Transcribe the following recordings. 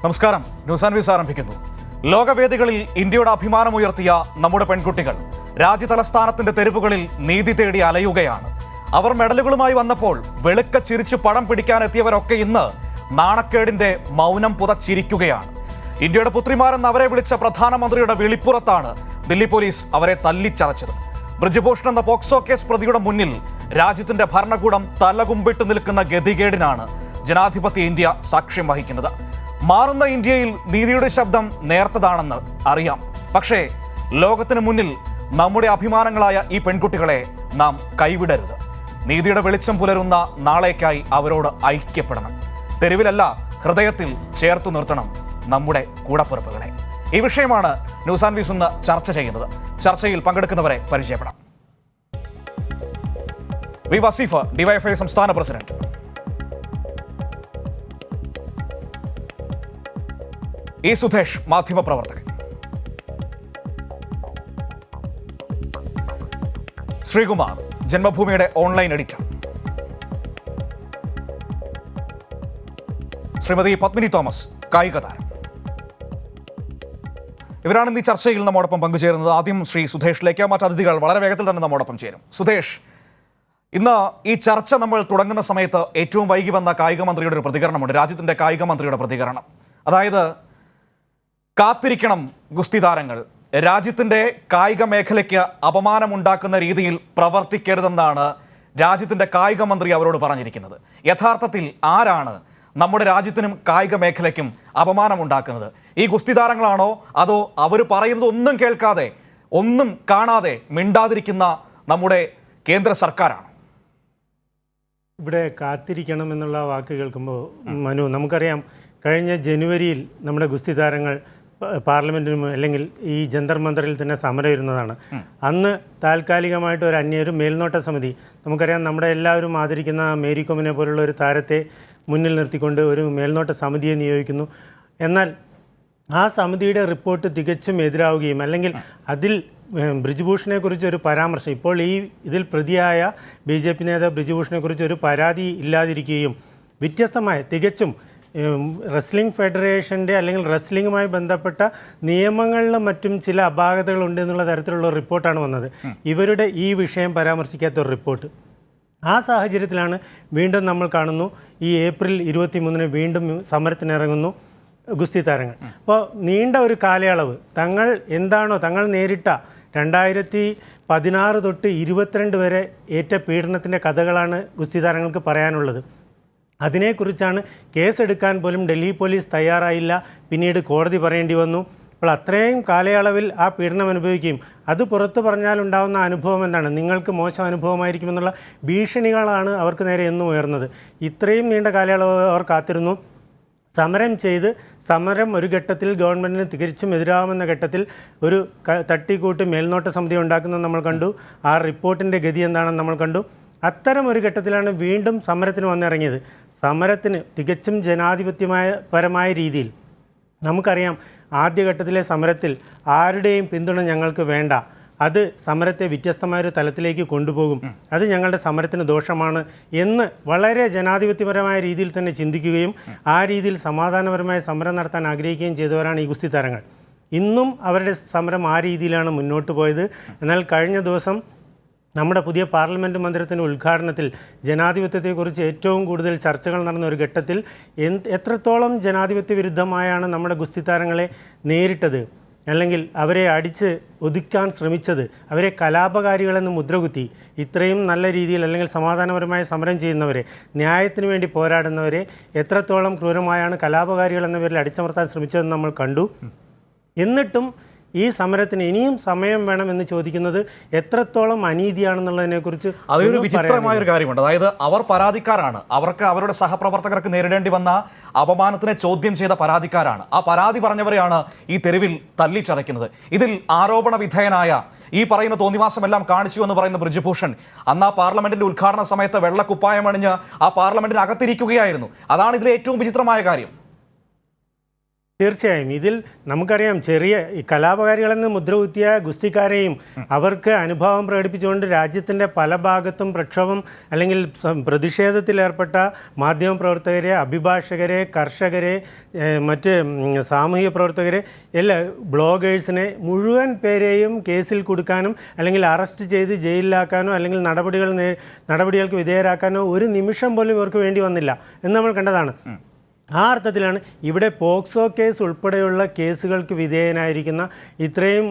നമസ്കാരം. News and views ആരംഭിക്കുന്നു. ലോകവേദികളിൽ ഇന്ത്യയുടെ അഭിമാനമുയർത്തിയ നമ്മുടെ പെൺകുട്ടികൾ രാജ്യതലസ്ഥാനത്തിന്റെ തെരുവുകളിൽ നീതി തേടി അലയുകയാണ്. അവർ മെഡലുകളുമായി വന്നപ്പോൾ വെളുക്ക ചിരിച്ചു പടം പിടിക്കാനെത്തിയവരൊക്കെ ഇന്ന് നാണക്കേടിന്റെ മൗനം പുതച്ചിരിക്കുകയാണ്. ഇന്ത്യയുടെ പുത്രിമാരെന്ന് അവരെ വിളിച്ച പ്രധാനമന്ത്രിയുടെ വിളിപ്പുറത്താണ് ദില്ലി പോലീസ് അവരെ തല്ലിച്ചതച്ചത്. ബ്രിജ്ഭൂഷൺ എന്ന പോക്സോ കേസ് പ്രതിയുടെ മുന്നിൽ രാജ്യത്തിന്റെ ഭരണകൂടം തലകുമ്പിട്ട് നിൽക്കുന്ന ഗതികേടിനാണ് ജനാധിപത്യ ഇന്ത്യ സാക്ഷ്യം വഹിക്കുന്നത്. മാറുന്ന ഇന്ത്യയിൽ നീതിയുടെ ശബ്ദം നേർത്തതാണെന്ന് അറിയാം. പക്ഷേ ലോകത്തിന് മുന്നിൽ നമ്മുടെ അഭിമാനങ്ങളായ ഈ പെൺകുട്ടികളെ നാം കൈവിടരുത്. നീതിയുടെ വെളിച്ചം പുലരുന്ന നാളേക്കായി അവരോട് ഐക്യപ്പെടണം. തെരുവിലല്ല, ഹൃദയത്തിൽ ചേർത്തു നിർത്തണം നമ്മുടെ കൂടപ്പിറപ്പുകളെ. ഈ വിഷയമാണ് ന്യൂസ് ആൻഡ് വ്യൂസ് ഇന്ന് ചർച്ച ചെയ്യുന്നത്. ചർച്ചയിൽ പങ്കെടുക്കുന്നവരെ പരിചയപ്പെടാം. വി വസീഫ്, ഡിവൈഎഫ്ഐ സംസ്ഥാന പ്രസിഡന്റ്. ഇ സുധേഷ്, മാധ്യമപ്രവർത്തകൻ. ശ്രീകുമാർ, ജന്മഭൂമിയുടെ ഓൺലൈൻ എഡിറ്റർ. ശ്രീമതി പത്മിനി തോമസ്, കായിക താരം. ഇവരാണ് ഇന്ന് ഈ ചർച്ചയിൽ നമ്മോടൊപ്പം പങ്കുചേരുന്നത്. ആദ്യം ശ്രീ സുധേഷിലേക്ക്, മറ്റ് അതിഥികൾ വളരെ വേഗത്തിൽ തന്നെ നമ്മോടൊപ്പം ചേരും. സുധേഷ്, ഇന്ന് ഈ ചർച്ച നമ്മൾ തുടങ്ങുന്ന സമയത്ത് ഏറ്റവും വൈകി വന്ന കായിക മന്ത്രിയുടെ ഒരു പ്രതികരണമുണ്ട്. രാജ്യത്തിൻ്റെ കായിക മന്ത്രിയുടെ പ്രതികരണം, അതായത് കാത്തിരിക്കണം ഗുസ്തി താരങ്ങൾ, രാജ്യത്തിൻ്റെ കായിക മേഖലയ്ക്ക് അപമാനമുണ്ടാക്കുന്ന രീതിയിൽ പ്രവർത്തിക്കരുതെന്നാണ് രാജ്യത്തിൻ്റെ കായിക മന്ത്രി അവരോട് പറഞ്ഞിരിക്കുന്നത്. യഥാർത്ഥത്തിൽ ആരാണ് നമ്മുടെ രാജ്യത്തിനും കായിക മേഖലയ്ക്കും അപമാനമുണ്ടാക്കുന്നത്? ഈ ഗുസ്തി താരങ്ങളാണോ, അതോ അവർ പറയുന്നത് ഒന്നും കേൾക്കാതെ ഒന്നും കാണാതെ മിണ്ടാതിരിക്കുന്ന നമ്മുടെ കേന്ദ്ര സർക്കാരാണോ? ഇവിടെ കാത്തിരിക്കണം എന്നുള്ള വാക്ക് കേൾക്കുമ്പോൾ മനു, നമുക്കറിയാം കഴിഞ്ഞ ജനുവരിയിൽ നമ്മുടെ ഗുസ്തി താരങ്ങൾ പാർലമെൻറ്റിനും അല്ലെങ്കിൽ ഈ ജന്തർ മന്ദറിൽ തന്നെ സമരം ഇരുന്നതാണ്. അന്ന് താൽക്കാലികമായിട്ട് ഒരു മേൽനോട്ട സമിതി, നമുക്കറിയാം നമ്മുടെ എല്ലാവരും ആദരിക്കുന്ന മേരി കോമിനെ പോലുള്ള ഒരു താരത്തെ മുന്നിൽ നിർത്തിക്കൊണ്ട് ഒരു മേൽനോട്ട സമിതിയെ നിയോഗിക്കുന്നു. എന്നാൽ ആ സമിതിയുടെ റിപ്പോർട്ട് തികച്ചും എതിരാവുകയും അല്ലെങ്കിൽ അതിൽ ബ്രിജ്ഭൂഷണെ കുറിച്ച് ഒരു പരാമർശം, ഇപ്പോൾ ഇതിൽ പ്രതിയായ BJP നേതാവ് ബ്രിജ്ഭൂഷണെ കുറിച്ച് ഒരു പരാതി ഇല്ലാതിരിക്കുകയും വ്യത്യസ്തമായ തികച്ചും റെസ്ലിംഗ് ഫെഡറേഷൻ്റെ അല്ലെങ്കിൽ റെസ്ലിംഗുമായി ബന്ധപ്പെട്ട നിയമങ്ങളിലും മറ്റും ചില അപാകതകളുണ്ട് എന്നുള്ള തരത്തിലുള്ള റിപ്പോർട്ടാണ് വന്നത്. ഇവരുടെ ഈ വിഷയം പരാമർശിക്കാത്തൊരു റിപ്പോർട്ട്. ആ സാഹചര്യത്തിലാണ് വീണ്ടും നമ്മൾ കാണുന്നു ഈ ഏപ്രിൽ 23 വീണ്ടും സമരത്തിനിറങ്ങുന്നു ഗുസ്തി താരങ്ങൾ. അപ്പോൾ നീണ്ട ഒരു കാലയളവ് തങ്ങൾ നേരിട്ട 2016 തൊട്ട് 22 വരെ ഏറ്റ പീഡനത്തിൻ്റെ കഥകളാണ് ഗുസ്തി താരങ്ങൾക്ക് പറയാനുള്ളത്. അതിനെക്കുറിച്ചാണ് കേസെടുക്കാൻ പോലും ഡൽഹി പോലീസ് തയ്യാറായില്ല. പിന്നീട് കോടതി പറയേണ്ടി വന്നു. അപ്പോൾ അത്രയും കാലയളവിൽ ആ പീഡനം അനുഭവിക്കുകയും അത് പുറത്തു പറഞ്ഞാലുണ്ടാകുന്ന അനുഭവം എന്താണ്, നിങ്ങൾക്ക് മോശം അനുഭവമായിരിക്കുമെന്നുള്ള ഭീഷണികളാണ് അവർക്ക് നേരെ എന്നും ഉയർന്നത്. ഇത്രയും നീണ്ട കാലയളവ് അവർ കാത്തിരുന്നു. സമരം ഒരു ഘട്ടത്തിൽ ഗവൺമെൻറ്റിന് തികച്ചും എതിരാകുമെന്ന ഘട്ടത്തിൽ ഒരു തട്ടിക്കൂട്ട് മേൽനോട്ട സമിതി ഉണ്ടാക്കുന്നത് നമ്മൾ കണ്ടു. ആ റിപ്പോർട്ടിൻ്റെ ഗതി എന്താണെന്ന് നമ്മൾ കണ്ടു. അത്തരം ഒരു ഘട്ടത്തിലാണ് വീണ്ടും സമരത്തിന് വന്നിറങ്ങിയത്. സമരത്തിന് തികച്ചും ജനാധിപത്യപരമായ രീതിയിൽ നമുക്കറിയാം, ആദ്യഘട്ടത്തിലെ സമരത്തിൽ ആരുടെയും പിന്തുണ ഞങ്ങൾക്ക് വേണ്ട, അത് സമരത്തെ വ്യത്യസ്തമായൊരു തലത്തിലേക്ക് കൊണ്ടുപോകും, അത് ഞങ്ങളുടെ സമരത്തിന് ദോഷമാണ് എന്ന് വളരെ ജനാധിപത്യപരമായ രീതിയിൽ തന്നെ ചിന്തിക്കുകയും ആ രീതിയിൽ സമാധാനപരമായ സമരം നടത്താൻ ആഗ്രഹിക്കുകയും ചെയ്തവരാണ് ഈ ഗുസ്തി താരങ്ങൾ. ഇന്നും അവരുടെ സമരം ആ രീതിയിലാണ് മുന്നോട്ട് പോയത്. എന്നാൽ കഴിഞ്ഞ ദിവസം നമ്മുടെ പുതിയ പാർലമെൻറ്റ് മന്ദിരത്തിൻ്റെ ഉദ്ഘാടനത്തിൽ ജനാധിപത്യത്തെക്കുറിച്ച് ഏറ്റവും കൂടുതൽ ചർച്ചകൾ നടന്ന ഒരു ഘട്ടത്തിൽ എത്രത്തോളം ജനാധിപത്യ വിരുദ്ധമായാണ് നമ്മുടെ ഗുസ്തി താരങ്ങളെ നേരിട്ടത്, അല്ലെങ്കിൽ അവരെ അടിച്ച് ഒതുക്കാൻ ശ്രമിച്ചത്, അവരെ കലാപകാരികളെന്ന് മുദ്രകുത്തി ഇത്രയും നല്ല രീതിയിൽ അല്ലെങ്കിൽ സമാധാനപരമായ സമരം ചെയ്യുന്നവരെ, ന്യായത്തിന് വേണ്ടി പോരാടുന്നവരെ എത്രത്തോളം ക്രൂരമായാണ് കലാപകാരികൾ എന്ന പേരിൽ അടിച്ചമർത്താൻ ശ്രമിച്ചതെന്ന് നമ്മൾ കണ്ടു. എന്നിട്ടും ഈ സമരത്തിന് ഇനിയും സമയം വേണമെന്ന് ചോദിക്കുന്നത് എത്രത്തോളം അനീതിയാണെന്നുള്ളതിനെക്കുറിച്ച് അതൊരു വിചിത്രമായ ഒരു കാര്യമുണ്ട്. അതായത് അവർ പരാതിക്കാരാണ്, അവർക്ക് അവരുടെ സഹപ്രവർത്തകർക്ക് നേരിടേണ്ടി വന്ന അപമാനത്തിനെ ചോദ്യം ചെയ്ത പരാതിക്കാരാണ്. ആ പരാതി പറഞ്ഞവരെയാണ് ഈ തെരുവിൽ തല്ലിച്ചതയ്ക്കുന്നത്. ഇതിൽ ആരോപണ വിധേയനായ ഈ പറയുന്ന തോന്നിവാസമെല്ലാം കാണിച്ചു എന്ന് പറയുന്ന ബ്രിജ്ഭൂഷൺ അന്ന് ആ പാർലമെന്റിന്റെ ഉദ്ഘാടന സമയത്ത് വെള്ളക്കുപ്പായമണിഞ്ഞ് ആ പാർലമെന്റിന് അകത്തിരിക്കുകയായിരുന്നു. അതാണ് ഇതിലെ ഏറ്റവും വിചിത്രമായ കാര്യം. തീർച്ചയായും ഇതിൽ നമുക്കറിയാം ചെറിയ ഈ കലാപകാരികളെന്ന് മുദ്രകുത്തിയ ഗുസ്തിക്കാരെയും അവർക്ക് അനുഭവം പ്രകടിപ്പിച്ചുകൊണ്ട് രാജ്യത്തിൻ്റെ പല ഭാഗത്തും പ്രക്ഷോഭം അല്ലെങ്കിൽ പ്രതിഷേധത്തിലേർപ്പെട്ട മാധ്യമപ്രവർത്തകരെ, അഭിഭാഷകരെ, കർഷകരെ, മറ്റ് സാമൂഹിക പ്രവർത്തകരെ, എല്ലാ ബ്ലോഗേഴ്സിനെ മുഴുവൻ പേരെയും കേസിൽ കൊടുക്കാനും അല്ലെങ്കിൽ അറസ്റ്റ് ചെയ്ത് ജയിലിലാക്കാനോ അല്ലെങ്കിൽ നടപടികൾക്ക് വിധേയരാക്കാനോ ഒരു നിമിഷം പോലും ഇവർക്ക് വേണ്ടി വന്നില്ല എന്ന് നമ്മൾ കണ്ടതാണ്. ആ അർത്ഥത്തിലാണ് ഇവിടെ പോക്സോ കേസ് ഉൾപ്പെടെയുള്ള കേസുകൾക്ക് വിധേയനായിരിക്കുന്ന ഇത്രയും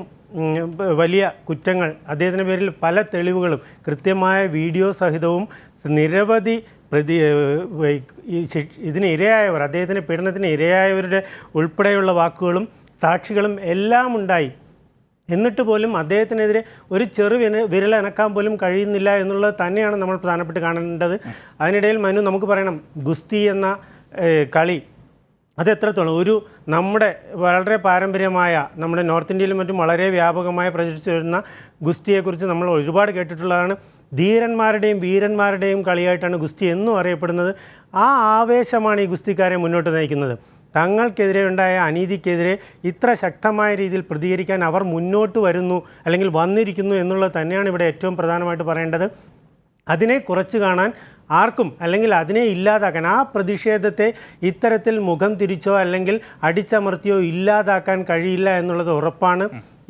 വലിയ കുറ്റങ്ങൾ, അദ്ദേഹത്തിൻ്റെ പേരിൽ പല തെളിവുകളും കൃത്യമായ വീഡിയോ സഹിതവും നിരവധി ഇതിന് ഇരയായവർ, അദ്ദേഹത്തിൻ്റെ പീഡനത്തിന് ഇരയായവരുടെ ഉൾപ്പെടെയുള്ള വാക്കുകളും സാക്ഷികളും എല്ലാം ഉണ്ടായി. എന്നിട്ട് പോലും അദ്ദേഹത്തിനെതിരെ ഒരു വിരലനക്കാൻ പോലും കഴിയുന്നില്ല എന്നുള്ളത് തന്നെയാണ് നമ്മൾ പ്രധാനപ്പെട്ട് കാണേണ്ടത്. അതിനിടയിൽ മനു നമുക്ക് പറയണം, ഗുസ്തി എന്ന കളി അതെത്രത്തോളം നമ്മുടെ വളരെ പാരമ്പര്യമായ നമ്മുടെ നോർത്ത് ഇന്ത്യയിലും മറ്റും വളരെ വ്യാപകമായി പ്രചരിച്ചു വരുന്ന ഗുസ്തിയെക്കുറിച്ച് നമ്മൾ ഒരുപാട് കേട്ടിട്ടുള്ളതാണ്. ധീരന്മാരുടെയും വീരന്മാരുടെയും കളിയായിട്ടാണ് ഗുസ്തി എന്നും അറിയപ്പെടുന്നത്. ആ ആവേശമാണ് ഈ ഗുസ്തിക്കാരെ മുന്നോട്ട് നയിക്കുന്നത്. തങ്ങൾക്കെതിരെ ഉണ്ടായ അനീതിക്കെതിരെ ഇത്ര ശക്തമായ രീതിയിൽ പ്രതികരിക്കാൻ അവർ മുന്നോട്ട് വരുന്നു അല്ലെങ്കിൽ വന്നിരിക്കുന്നു എന്നുള്ളത് തന്നെയാണ് ഇവിടെ ഏറ്റവും പ്രധാനമായിട്ട് പറയേണ്ടത്. അതിനെ കുറച്ച് കാണാൻ ആർക്കും അല്ലെങ്കിൽ അതിനെ ഇല്ലാതാക്കാൻ, ആ പ്രതിഷേധത്തെ ഇത്തരത്തിൽ മുഖം തിരിച്ചോ അല്ലെങ്കിൽ അടിച്ചമർത്തിയോ ഇല്ലാതാക്കാൻ കഴിയില്ല എന്നുള്ളത് ഉറപ്പാണ്.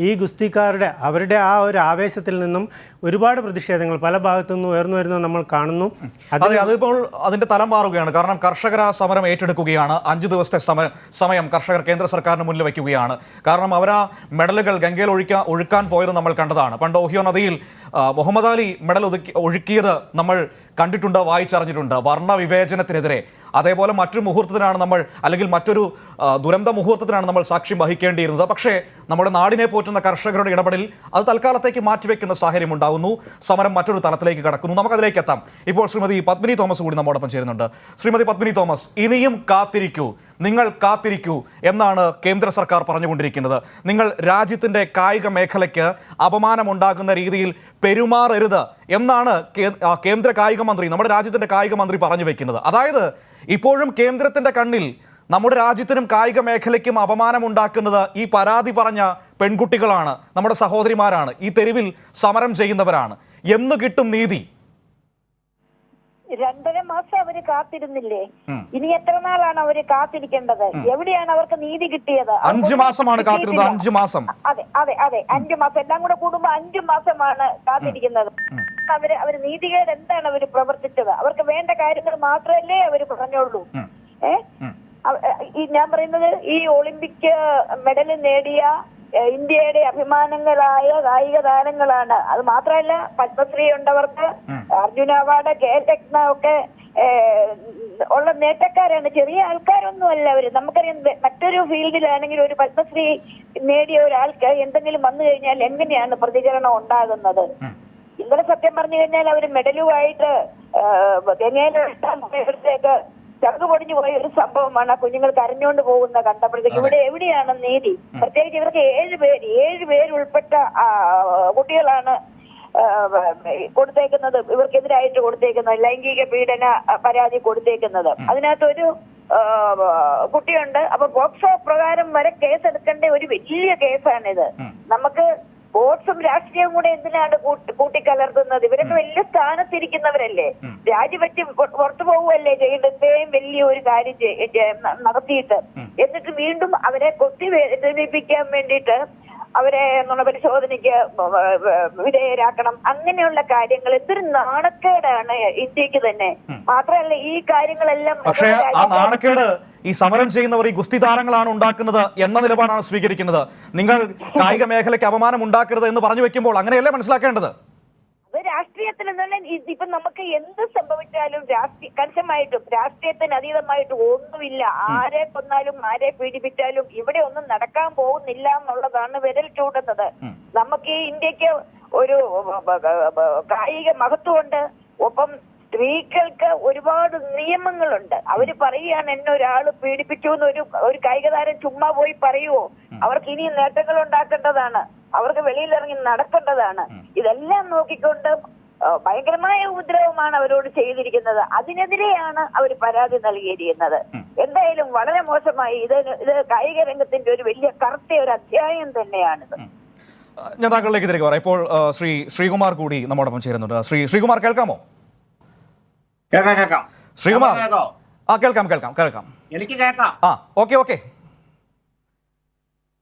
ഈ ഗുസ്തിക്കാരുടെ അവരുടെ ആ ഒരു ആവേശത്തിൽ നിന്നും ഒരുപാട് പ്രതിഷേധങ്ങൾ പല ഭാഗത്തു നിന്നും ഉയർന്നു വരുന്നത് നമ്മൾ കാണുന്നു. അതിപ്പോൾ അതിന്റെ തലം മാറുകയാണ്. കാരണം കർഷകർ ആ സമരം ഏറ്റെടുക്കുകയാണ്. 5 ദിവസത്തെ സമയം കർഷകർ കേന്ദ്ര സർക്കാരിന് മുന്നിൽ വയ്ക്കുകയാണ്. കാരണം അവർ ആ മെഡലുകൾ ഗംഗയിൽ ഒഴുക്കാൻ പോയത് നമ്മൾ കണ്ടതാണ്. പണ്ട് ഓഹിയോ നദിയിൽ മുഹമ്മദ് അലി മെഡൽ ഒഴുക്കിയത് നമ്മൾ കണ്ടിട്ടുണ്ട്, വായിച്ചറിഞ്ഞിട്ടുണ്ട്. വർണ്ണവിവേചനത്തിനെതിരെ അതേപോലെ മറ്റൊരു മുഹൂർത്തത്തിനാണ് നമ്മൾ, അല്ലെങ്കിൽ മറ്റൊരു ദുരന്ത മുഹൂർത്തത്തിനാണ് നമ്മൾ സാക്ഷ്യം വഹിക്കേണ്ടിയിരുന്നത്. പക്ഷേ നമ്മുടെ നാടിനെ പോറ്റുന്ന കർഷകരുടെ ഇടപെടൽ അത് തൽക്കാലത്തേക്ക് മാറ്റിവെക്കുന്ന സാഹചര്യം ഉണ്ടാകുന്നു. സമരം മറ്റൊരു തലത്തിലേക്ക് കടക്കുന്നു. നമുക്കതിലേക്ക് എത്താം. ഇപ്പോൾ ശ്രീമതി പത്മിനി തോമസ് കൂടി നമ്മോടൊപ്പം ചേരുന്നുണ്ട്. ശ്രീമതി പത്മിനി തോമസ്, ഇനിയും കാത്തിരിക്കൂ, നിങ്ങൾ കാത്തിരിക്കൂ എന്നാണ് കേന്ദ്ര സർക്കാർ പറഞ്ഞുകൊണ്ടിരിക്കുന്നത്. നിങ്ങൾ രാജ്യത്തിൻ്റെ കായിക മേഖലയ്ക്ക് അപമാനമുണ്ടാകുന്ന രീതിയിൽ പെരുമാറരുത് എന്നാണ് കേന്ദ്ര കായിക മന്ത്രി, നമ്മുടെ രാജ്യത്തിൻ്റെ കായിക മന്ത്രി പറഞ്ഞു വെക്കുന്നത്. അതായത് ഇപ്പോഴും കേന്ദ്രത്തിൻ്റെ കണ്ണിൽ നമ്മുടെ രാജ്യത്തിനും കായിക മേഖലയ്ക്കും അപമാനമുണ്ടാക്കുന്നത് ഈ പരാതി പറഞ്ഞ പെൺകുട്ടികളാണ്, നമ്മുടെ സഹോദരിമാരാണ്, ഈ തെരുവിൽ സമരം ചെയ്യുന്നവരാണ്. എന്ന് കിട്ടും നീതി? 2.5 മാസം അവര് കാത്തിരുന്നില്ലേ? ഇനി എത്ര നാളാണ് അവര് കാത്തിരിക്കേണ്ടത്? എവിടെയാണ് അവർക്ക് നീതി കിട്ടിയത്? 5 മാസമാണ് കാത്തിരുന്നത്. 5 മാസം. അതെ അതെ അതെ 5 മാസം എല്ലാം കൂടെ കൂടുമ്പോ 5 മാസമാണ് കാത്തിരിക്കുന്നത്. അവര് നീതികേട് എന്താണ് അവര് പ്രവർത്തിച്ചത്? അവർക്ക് വേണ്ട കാര്യങ്ങൾ മാത്രമല്ലേ അവര് പറഞ്ഞോളൂ. ഞാൻ പറയുന്നത് ഈ ഒളിമ്പിക് മെഡൽ നേടിയ ഇന്ത്യയുടെ അഭിമാനങ്ങളായ കായിക താരങ്ങളാണ്. അത് മാത്രമല്ല, പത്മശ്രീ ഉണ്ടവർക്ക്, അർജുന അവാർഡ്, രത്ന ഒക്കെ ഉള്ള നേട്ടക്കാരാണ്. ചെറിയ ആൾക്കാരൊന്നും അല്ല അവര്. നമുക്കറിയാം, മറ്റൊരു ഫീൽഡിലാണെങ്കിൽ ഒരു പത്മശ്രീ നേടിയ ഒരാൾക്ക് എന്തെങ്കിലും വന്നു കഴിഞ്ഞാൽ എങ്ങനെയാണ് പ്രതികരണം ഉണ്ടാകുന്നത്? ഇന്നലെ സത്യം പറഞ്ഞു കഴിഞ്ഞാൽ അവര് മെഡലുമായിട്ട് ഗംഗയിലേക്ക് ചങ്ക് പൊടിഞ്ഞു പോയ ഒരു സംഭവമാണ്. ആ കുഞ്ഞുങ്ങൾ കരഞ്ഞുകൊണ്ട് പോകുന്ന കണ്ടപ്പോഴത്തേക്ക് ഇവിടെ എവിടെയാണ് നീതി? പ്രത്യേകിച്ച് ഇവർക്ക് 7 പേര് ഉൾപ്പെട്ട കുട്ടികളാണ് കൊടുത്തേക്കുന്നത്, ഇവർക്കെതിരായിട്ട് കൊടുത്തേക്കുന്നത്, ലൈംഗിക പീഡന പരാതി കൊടുത്തേക്കുന്നത്. അതിനകത്തൊരു കുട്ടിയുണ്ട്. അപ്പൊ പോക്സോ പ്രകാരം വരെ കേസെടുക്കേണ്ട ഒരു വലിയ കേസാണിത്. നമുക്ക് സ്പോർട്സും രാഷ്ട്രീയവും കൂടെ എന്തിനാണ് കൂട്ടിക്കലർത്തുന്നത്? ഇവരൊക്കെ വലിയ സ്ഥാനത്തിരിക്കുന്നവരല്ലേ, രാജിവെച്ച് പുറത്തു പോവുകയല്ലേ ചെയ്യേണ്ടത്? ഇത്രയും വലിയ ഒരു കാര്യം നടത്തിയിട്ട് എന്നിട്ട് വീണ്ടും അവരെ വേദനിപ്പിക്കാൻ വേണ്ടിയിട്ട് അവരെ പരിശോധനയ്ക്ക് വിധേയരാക്കണം. അങ്ങനെയുള്ള കാര്യങ്ങൾ എന്തൊരു നാണക്കേടാണ് ഇന്ത്യക്ക് തന്നെ. മാത്രമല്ല ഈ കാര്യങ്ങളെല്ലാം പക്ഷേ ആ നാണക്കേട് ഈ സമരം ചെയ്യുന്നവർ, ഈ ഗുസ്തി താരങ്ങളാണ് ഉണ്ടാക്കുന്നത് എന്ന നിലപാടാണ് സ്വീകരിക്കുന്നത്. നിങ്ങൾ കായിക മേഖലയ്ക്ക് അപമാനം ഉണ്ടാക്കരുത് എന്ന് പറഞ്ഞു വെക്കുമ്പോൾ അങ്ങനെയല്ലേ മനസ്സിലാക്കേണ്ടത്? അത് രാഷ്ട്രീയത്തിൽ എന്നുള്ള ഇപ്പൊ നമുക്ക് എന്ത് സംഭവിച്ചാലും കർശനമായിട്ടും രാഷ്ട്രീയത്തിന് അതീതമായിട്ട് ഒന്നുമില്ല. ആരെ കൊന്നാലും ആരെ പീഡിപ്പിച്ചാലും ഇവിടെ ഒന്നും നടക്കാൻ പോകുന്നില്ല എന്നുള്ളതാണ് വിരൽ ചൂണ്ടുന്നത്. നമുക്ക് ഈ ഇന്ത്യക്ക് ഒരു കായിക മഹത്വമുണ്ട്. ഒപ്പം സ്ത്രീകൾക്ക് ഒരുപാട് നിയമങ്ങളുണ്ട്. അവര് പറയുകയാണ്, എന്നെ ഒരാൾ പീഡിപ്പിച്ചു എന്ന് ഒരു കായിക താരം ചുമ്മാ പോയി പറയുവോ? അവർക്ക് ഇനിയും നേട്ടങ്ങൾ ഉണ്ടാക്കേണ്ടതാണ്, അവർക്ക് വെളിയിലിറങ്ങി നടക്കേണ്ടതാണ്. ഇതെല്ലാം നോക്കിക്കൊണ്ട് ഭയങ്കരമായ ഉപദ്രവമാണ് അവരോട് ചെയ്തിരിക്കുന്നത്. അതിനെതിരെയാണ് അവർ പരാതി നൽകിയിരിക്കുന്നത്. എന്തായാലും വളരെ മോശമായി. ഇത് കായിക രംഗത്തിന്റെ ഒരു വലിയ കറുത്ത ഒരു അധ്യായം തന്നെയാണിത്. ഞാൻ താങ്കളിലേക്ക് തിരികെ പറയാം. ഇപ്പോൾ ശ്രീകുമാർ കൂടി നമ്മോടൊപ്പം ചേരുന്നുണ്ട്. ശ്രീകുമാർ കേൾക്കാമോ? ശ്രീകുമാർ കേൾക്കാം. എനിക്ക് കേൾക്കാം. ഓക്കെ.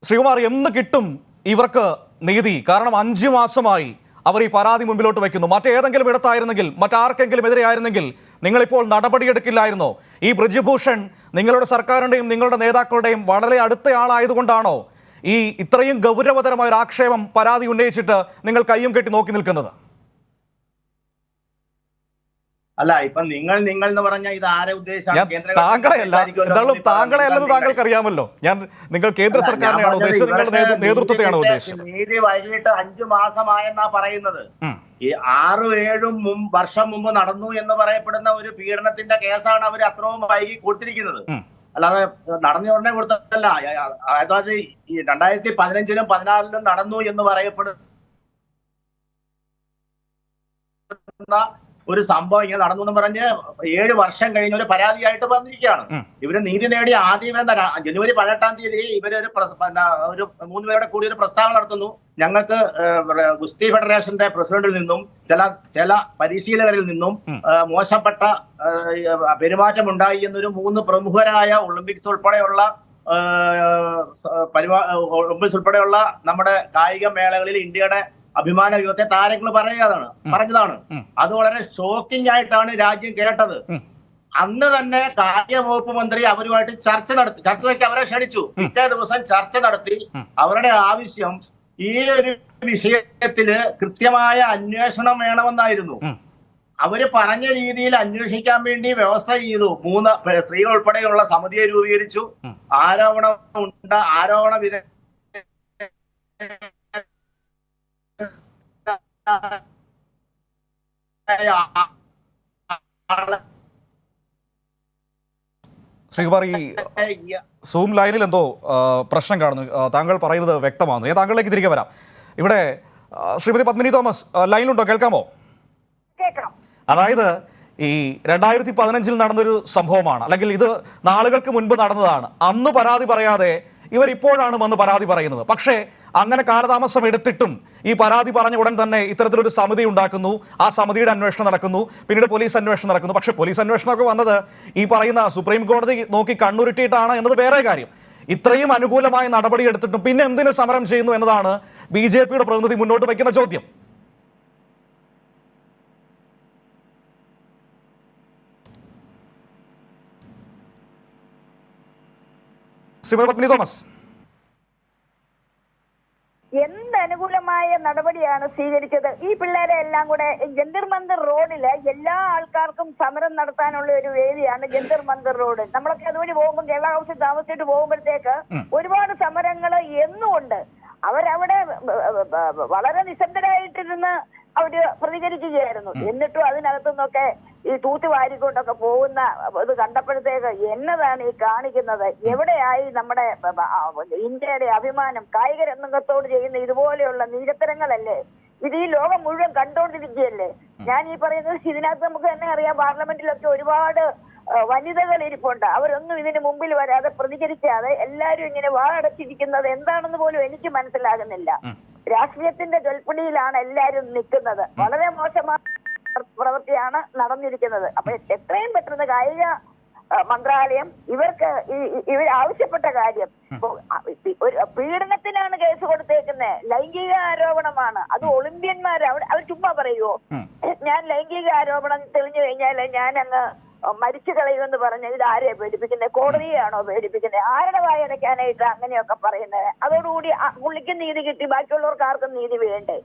ശ്രീകുമാർ, എന്ന് കിട്ടും ഇവർക്ക് നീതി? കാരണം 5 മാസമായി അവർ ഈ പരാതി മുൻപിലോട്ട് വയ്ക്കുന്നു. മറ്റേതെങ്കിലും ഇടത്തായിരുന്നെങ്കിൽ, മറ്റാർക്കെങ്കിലും എതിരെയായിരുന്നെങ്കിൽ നിങ്ങളിപ്പോൾ നടപടിയെടുക്കില്ലായിരുന്നോ? ഈ ബ്രിജ്ഭൂഷൺ നിങ്ങളുടെ സർക്കാരിന്റെയും നിങ്ങളുടെ നേതാക്കളുടെയും വളരെ അടുത്തയാളായതുകൊണ്ടാണോ ഈ ഇത്രയും ഗൗരവതരമായ ഒരു ആക്ഷേപം, പരാതി ഉന്നയിച്ചിട്ട് നിങ്ങൾ കയ്യും കെട്ടി നോക്കി നിൽക്കുന്നത്? അല്ല, ഇപ്പൊ നിങ്ങൾ എന്ന് പറഞ്ഞ ഇത് ആരെ ഉദ്ദേശിച്ചാണ്? താങ്കളെ അല്ലത് താങ്കൾക്ക് അറിയാമല്ലോ. നിങ്ങൾ കേന്ദ്ര സർക്കാരിനെയാണ് ഉദ്ദേശിച്ചത്, നിങ്ങളുടെ നേതൃത്വത്തെയാണ് ഉദ്ദേശിച്ചത്. നീതി വൈകിട്ട് 5 മാസമായെന്നാ പറയുന്നത്. ഈ 6-7 വർഷം മുമ്പ് നടന്നു എന്ന് പറയപ്പെടുന്ന ഒരു പീഡനത്തിന്റെ കേസാണ് അവർ അത്രയും വൈകി കൊടുത്തിരിക്കുന്നത്. അല്ലാതെ നടന്ന ഉടനെ കൊടുത്തതല്ല. അതായത് ഈ 2015-ലും 2014-ലും നടന്നു എന്ന് പറയപ്പെടുന്ന ഒരു സംഭവം ഇങ്ങനെ നടന്നു എന്ന് പറഞ്ഞ് 7 വർഷം കഴിഞ്ഞ ഒരു പരാതിയായിട്ട് വന്നിരിക്കുകയാണ്. ഇവര് നീതി നേടി ആദ്യം ജനുവരി 18-ാം തീയതി ഇവരൊരു 3 പേരുടെ കൂടി ഒരു പ്രസ്താവന നടത്തുന്നു. ഞങ്ങൾക്ക് ഗുസ്തി ഫെഡറേഷന്റെ പ്രസിഡന്റിൽ നിന്നും ചില പരിശീലകരിൽ നിന്നും മോശപ്പെട്ട പെരുമാറ്റം ഉണ്ടായി എന്നൊരു 3 പ്രമുഖരായ ഒളിമ്പിക്സ് ഉൾപ്പെടെയുള്ള നമ്മുടെ കായിക മേളകളിൽ ഇന്ത്യയുടെ അഭിമാന യുവത്തെ താരങ്ങൾ പറഞ്ഞതാണ്. അത് വളരെ ഷോക്കിംഗ് ആയിട്ടാണ് രാജ്യം കേട്ടത്. അന്ന് തന്നെ കായിക വകുപ്പ് മന്ത്രി അവരുമായിട്ട് ചർച്ചയ്ക്ക് അവരെ ക്ഷണിച്ചു. പിറ്റേ ദിവസം ചർച്ച നടത്തി അവരുടെ ആവശ്യം ഈ ഒരു വിഷയത്തില് കൃത്യമായ അന്വേഷണം വേണമെന്നായിരുന്നു. അവര് പറഞ്ഞ രീതിയിൽ അന്വേഷിക്കാൻ വേണ്ടി വ്യവസ്ഥ ചെയ്തു. 3 സ്ത്രീകൾ ഉൾപ്പെടെയുള്ള സമിതിയെ രൂപീകരിച്ചു. ആരോപണ വിധേയ ശ്രീകുമാർ, ഈ സൂം ലൈനിൽ എന്തോ പ്രശ്നം കാണുന്നു. താങ്കൾ പറയുന്നത് വ്യക്തമാകുന്നു. ഞാൻ താങ്കളിലേക്ക് തിരികെ വരാം. ഇവിടെ ശ്രീമതി പത്മിനി തോമസ് ലൈനിലുണ്ടോ? കേൾക്കാമോ? അതായത് ഈ 2015-ൽ നടന്നൊരു സംഭവമാണ്, അല്ലെങ്കിൽ ഇത് നാളുകൾക്ക് മുൻപ് നടന്നതാണ്. അന്ന് പരാതി പറയാതെ ഇവർ ഇപ്പോഴാണ് വന്ന് പരാതി പറയുന്നത്. പക്ഷേ അങ്ങനെ കാലതാമസം എടുത്തിട്ടും ഈ പരാതി പറഞ്ഞ ഉടൻ തന്നെ ഇത്തരത്തിലൊരു സമിതി ഉണ്ടാക്കുന്നു. ആ സമിതിയുടെ അന്വേഷണം നടക്കുന്നു. പിന്നീട് പോലീസ് അന്വേഷണം നടക്കുന്നു. പക്ഷേ പോലീസ് അന്വേഷണമൊക്കെ വന്നത് ഈ പറയുന്ന സുപ്രീം കോടതി നോക്കി കണ്ണുരുട്ടിയിട്ടാണ് എന്നത് വേറെ കാര്യം. ഇത്രയും അനുകൂലമായ നടപടി എടുത്തിട്ടും പിന്നെ എന്തിന് സമരം ചെയ്യുന്നു എന്നതാണ് BJPയുടെ പ്രതിനിധി മുന്നോട്ട് വയ്ക്കുന്ന ചോദ്യം. ശ്രീമതി പത്മിനി തോമസ്, എന്ത് അനുകൂലമായ നടപടിയാണ് സ്വീകരിച്ചത്? ഈ പിള്ളേരെ എല്ലാം കൂടെ ജന്തർ മന്ദിർ റോഡില് എല്ലാ ആൾക്കാർക്കും സമരം നടത്താനുള്ള ഒരു വേദിയാണ് ജന്തർ മന്ദിർ റോഡ്. നമ്മളൊക്കെ അതുവഴി പോകുമ്പോൾ കേരള ഹൗസിൽ താമസിച്ചിട്ട് പോകുമ്പോഴത്തേക്ക് ഒരുപാട് സമരങ്ങൾ എന്നുമുണ്ട്. അവരവിടെ വളരെ നിശബ്ദരായിട്ടിരുന്ന് അവര് പ്രതികരിക്കുകയായിരുന്നു. എന്നിട്ടും അതിനകത്തു നിന്നൊക്കെ ഈ തൂത്തി വാരിക്കൊണ്ടൊക്കെ പോകുന്ന ഇത് കണ്ടപ്പോഴത്തേക്ക് എന്നതാണ് ഈ കാണിക്കുന്നത്? എവിടെയായി നമ്മുടെ ഇന്ത്യയുടെ അഭിമാനം? കായിക രംഗത്തോട് ചെയ്യുന്ന ഇതുപോലെയുള്ള നീചത്തരങ്ങളല്ലേ ഇത്? ഈ ലോകം മുഴുവൻ കണ്ടോണ്ടിരിക്കുകയല്ലേ? ഞാൻ ഈ പറയുന്നത് ഇതിനകത്ത് നമുക്ക് തന്നെ അറിയാം, പാർലമെന്റിലൊക്കെ ഒരുപാട് വനിതകൾ ഇരിപ്പുണ്ട്. അവരൊന്നും ഇതിന് മുമ്പിൽ വരാതെ പ്രതികരിക്കാതെ എല്ലാരും ഇങ്ങനെ വാടച്ചിരിക്കുന്നത് എന്താണെന്ന് പോലും എനിക്ക് മനസ്സിലാകുന്നില്ല. രാഷ്ട്രീയത്തിന്റെ ജൽപ്പണിയിലാണ് എല്ലാരും നിൽക്കുന്നത്. വളരെ മോശമായ പ്രവൃത്തിയാണ് നടന്നിരിക്കുന്നത്. അപ്പൊ എത്രയും പെട്ടെന്ന് കായിക മന്ത്രാലയം ഇവർ ആവശ്യപ്പെട്ട കാര്യം, പീഡനത്തിനാണ് കേസ് കൊടുത്തേക്കുന്നത്, ലൈംഗിക ആരോപണമാണ്. അത് ഒളിമ്പ്യന്മാർ അവർ ചുമ്മാ പറയുവോ? ഞാൻ ലൈംഗിക ആരോപണം തെളിഞ്ഞു കഴിഞ്ഞാൽ ഞാൻ അങ്ങ് മരിച്ചു കളയുമെന്ന് പറഞ്ഞ ഇത് ആരെയാ പേടിപ്പിക്കുന്നത്? കോടതിയാണോ പേടിപ്പിക്കുന്നത്? ആരുടെ വായടയ്ക്കാനായിട്ട് അങ്ങനെയൊക്കെ പറയുന്നത്? അതോടുകൂടി പുള്ളിക്കും നീതി കിട്ടി, ബാക്കിയുള്ളവർക്ക് ആർക്കും നീതി വേണ്ടേ?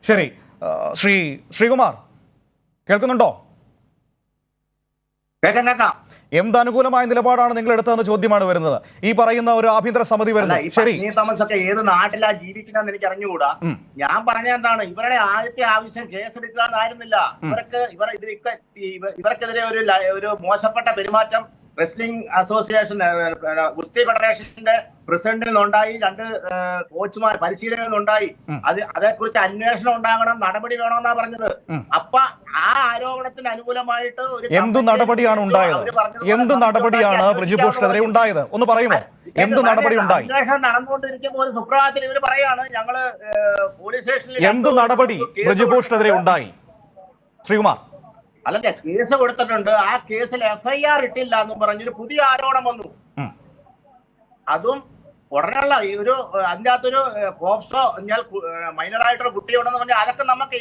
ശരി, ശ്രീകുമാർ കേൾക്കുന്നുണ്ടോ? എന്ത് അനുകൂലമായ നിലപാടാണ് നിങ്ങൾ എടുത്തതെന്ന് ചോദ്യമാണ് വരുന്നത്. ഈ പറയുന്ന ഒരു ആഭ്യന്തര സമിതി വരുന്നത് ശരി, ഏത് നാട്ടിലാ ജീവിക്കുന്നതെന്ന് എനിക്ക് അറിഞ്ഞുകൂടാ. ഞാൻ പറഞ്ഞ എന്താണ്, ഇവരുടെ ആദ്യത്തെ ആവശ്യം കേസെടുക്കാന്നായിരുന്നില്ല. ഇവർക്കെതിരെ ഒരു മോശപ്പെട്ട പെരുമാറ്റം റെസ്ലിംഗ് അസോസിയേഷൻ ഗുസ്തി ഫെഡറേഷന്റെ പ്രസിഡന്റിൽ നിന്നുണ്ടായി, 2 കോച്ചുമാർ പരിശീലകരിൽ നിന്നുണ്ടായി. അതേക്കുറിച്ച് അന്വേഷണം ഉണ്ടാകണം, നടപടി വേണമെന്നാ പറഞ്ഞത്. അപ്പൊ ആ ആരോപണത്തിന് അനുകൂലമായിട്ട് എന്ത് നടപടിയാണ് ഉണ്ടായത്? എന്ത് നടപടിയാണ് ബ്രിജുഭൂഷണെതിരെ ഉണ്ടായത്? ഒന്ന് പറയുമോ? എന്ത് നടപടി ഉണ്ടായി? അന്വേഷണം നടന്നുകൊണ്ടിരിക്കുമ്പോൾ ഒരു സുപ്രഭാതത്തിൽ ഇവര് പറയാണ് ഞങ്ങള് പോലീസ് സ്റ്റേഷനിൽ എന്ത് നടപടി ബ്രിജുഭൂഷണെതിരെ ഉണ്ടായി? ശ്രീകുമാർ, അല്ല, കേസ് കൊടുത്തിട്ടുണ്ട്. ആ കേസിൽ FIR ഇട്ടില്ല എന്നും പറഞ്ഞൊരു പുതിയ ആരോപണം വന്നു. അതും ഉടനെയുള്ള ഒരു അതിൻ്റെ അകത്തൊരു പോപ്സോ മൈനറായിട്ടുള്ള കുട്ടിയുണ്ടെന്ന് പറഞ്ഞാൽ അതൊക്കെ നമുക്ക്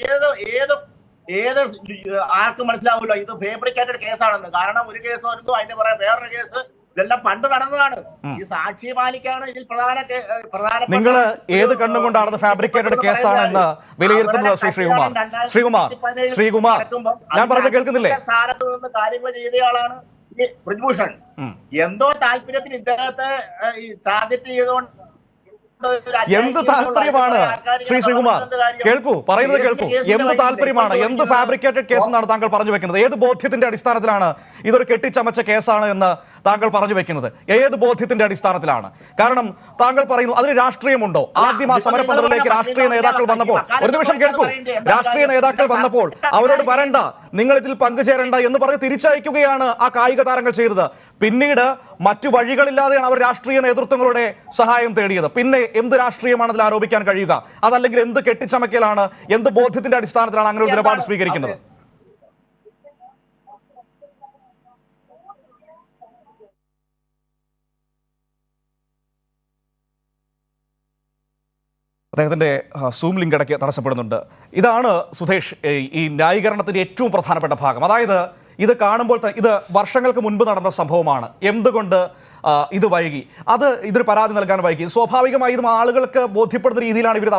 ഏത് ആർക്കും മനസ്സിലാവില്ല ഇത് ഫേബ്രിക്കേറ്റഡ് കേസാണെന്ന്. കാരണം ഒരു കേസ് വരുന്നു, അതിന്റെ പറയാം വേറൊരു കേസ്, ഇതെല്ലാം പണ്ട് നടന്നതാണ്. ഈ സാക്ഷി മാലിക്കാണ് ഇതിൽ പ്രധാന. നിങ്ങൾ ഏത് കണ്ണുകൊണ്ടാണ് ഫാബ്രിക്കേറ്റഡ് കേസാണ് എന്ന് വിലയിരുത്തുന്നത്? ശ്രീകുമാർ ഞാൻ പറഞ്ഞത് കേൾക്കുന്നില്ലേ? സ്ഥാനത്ത് നിന്ന് കാര്യങ്ങൾ ചെയ്തയാളാണ് ഈ ബ്രിജ്ഭൂഷൺ. എന്തോ താല്പര്യത്തിന് ഇദ്ദേഹത്തെ ടാർഗറ്റ് ചെയ്തുകൊണ്ട് എന്ത് താല്പര്യമാണ് ശ്രീകുമാർ? കേൾക്കൂ, പറയുന്നത് കേൾക്കൂ. എന്ത് താല്പര്യമാണ്? എന്ത് ഫാബ്രിക്കേറ്റഡ് കേസ് എന്നാണ് താങ്കൾ പറഞ്ഞു വെക്കുന്നത്? ഏത് ബോധ്യത്തിന്റെ അടിസ്ഥാനത്തിലാണ് ഇതൊരു കെട്ടിച്ചമച്ച കേസാണ് എന്ന് താങ്കൾ പറഞ്ഞു വെക്കുന്നത്? ഏത് ബോധ്യത്തിന്റെ അടിസ്ഥാനത്തിലാണ്? കാരണം താങ്കൾ പറയുന്നു അതിന് രാഷ്ട്രീയമുണ്ടോ? ആദ്യം ആ സമരപന്തലിലേക്ക് രാഷ്ട്രീയ നേതാക്കൾ വന്നപ്പോൾ, ഒരു നിമിഷം കേൾക്കൂ, രാഷ്ട്രീയ നേതാക്കൾ വന്നപ്പോൾ അവരോട് വരണ്ട, നിങ്ങൾ ഇതിൽ പങ്കുചേരണ്ട എന്ന് പറഞ്ഞ് തിരിച്ചയക്കുകയാണ് ആ കായിക താരങ്ങൾ ചെയ്തത്. പിന്നീട് മറ്റു വഴികളില്ലാതെയാണ് അവർ രാഷ്ട്രീയ നേതൃത്വങ്ങളുടെ സഹായം തേടിയത്. പിന്നെ എന്ത് രാഷ്ട്രീയമാണ് അതിൽ ആരോപിക്കാൻ കഴിയുക? അതല്ലെങ്കിൽ എന്ത് കെട്ടിച്ചമക്കലാണ്, എന്ത് ബോധ്യത്തിന്റെ അടിസ്ഥാനത്തിലാണ് അങ്ങനെ ഒരു നിലപാട് സ്വീകരിക്കുന്നത്? അദ്ദേഹത്തിൻ്റെ സൂം ലിങ്ക് ഇടയ്ക്ക് തടസ്സപ്പെടുന്നുണ്ട്. ഇതാണ് സുധേഷ് ഈ ന്യായീകരണത്തിൻ്റെ ഏറ്റവും പ്രധാനപ്പെട്ട ഭാഗം. അതായത് ഇത് കാണുമ്പോൾ ഇത് വർഷങ്ങൾക്ക് മുൻപ് നടന്ന സംഭവമാണ്. എന്തുകൊണ്ട് ഇത് വൈകി? ഇതൊരു പരാതി നൽകാൻ വൈകി. സ്വാഭാവികമായി ഇതും ആളുകൾക്ക് ബോധ്യപ്പെടുന്ന രീതിയിലാണ് ഇവർ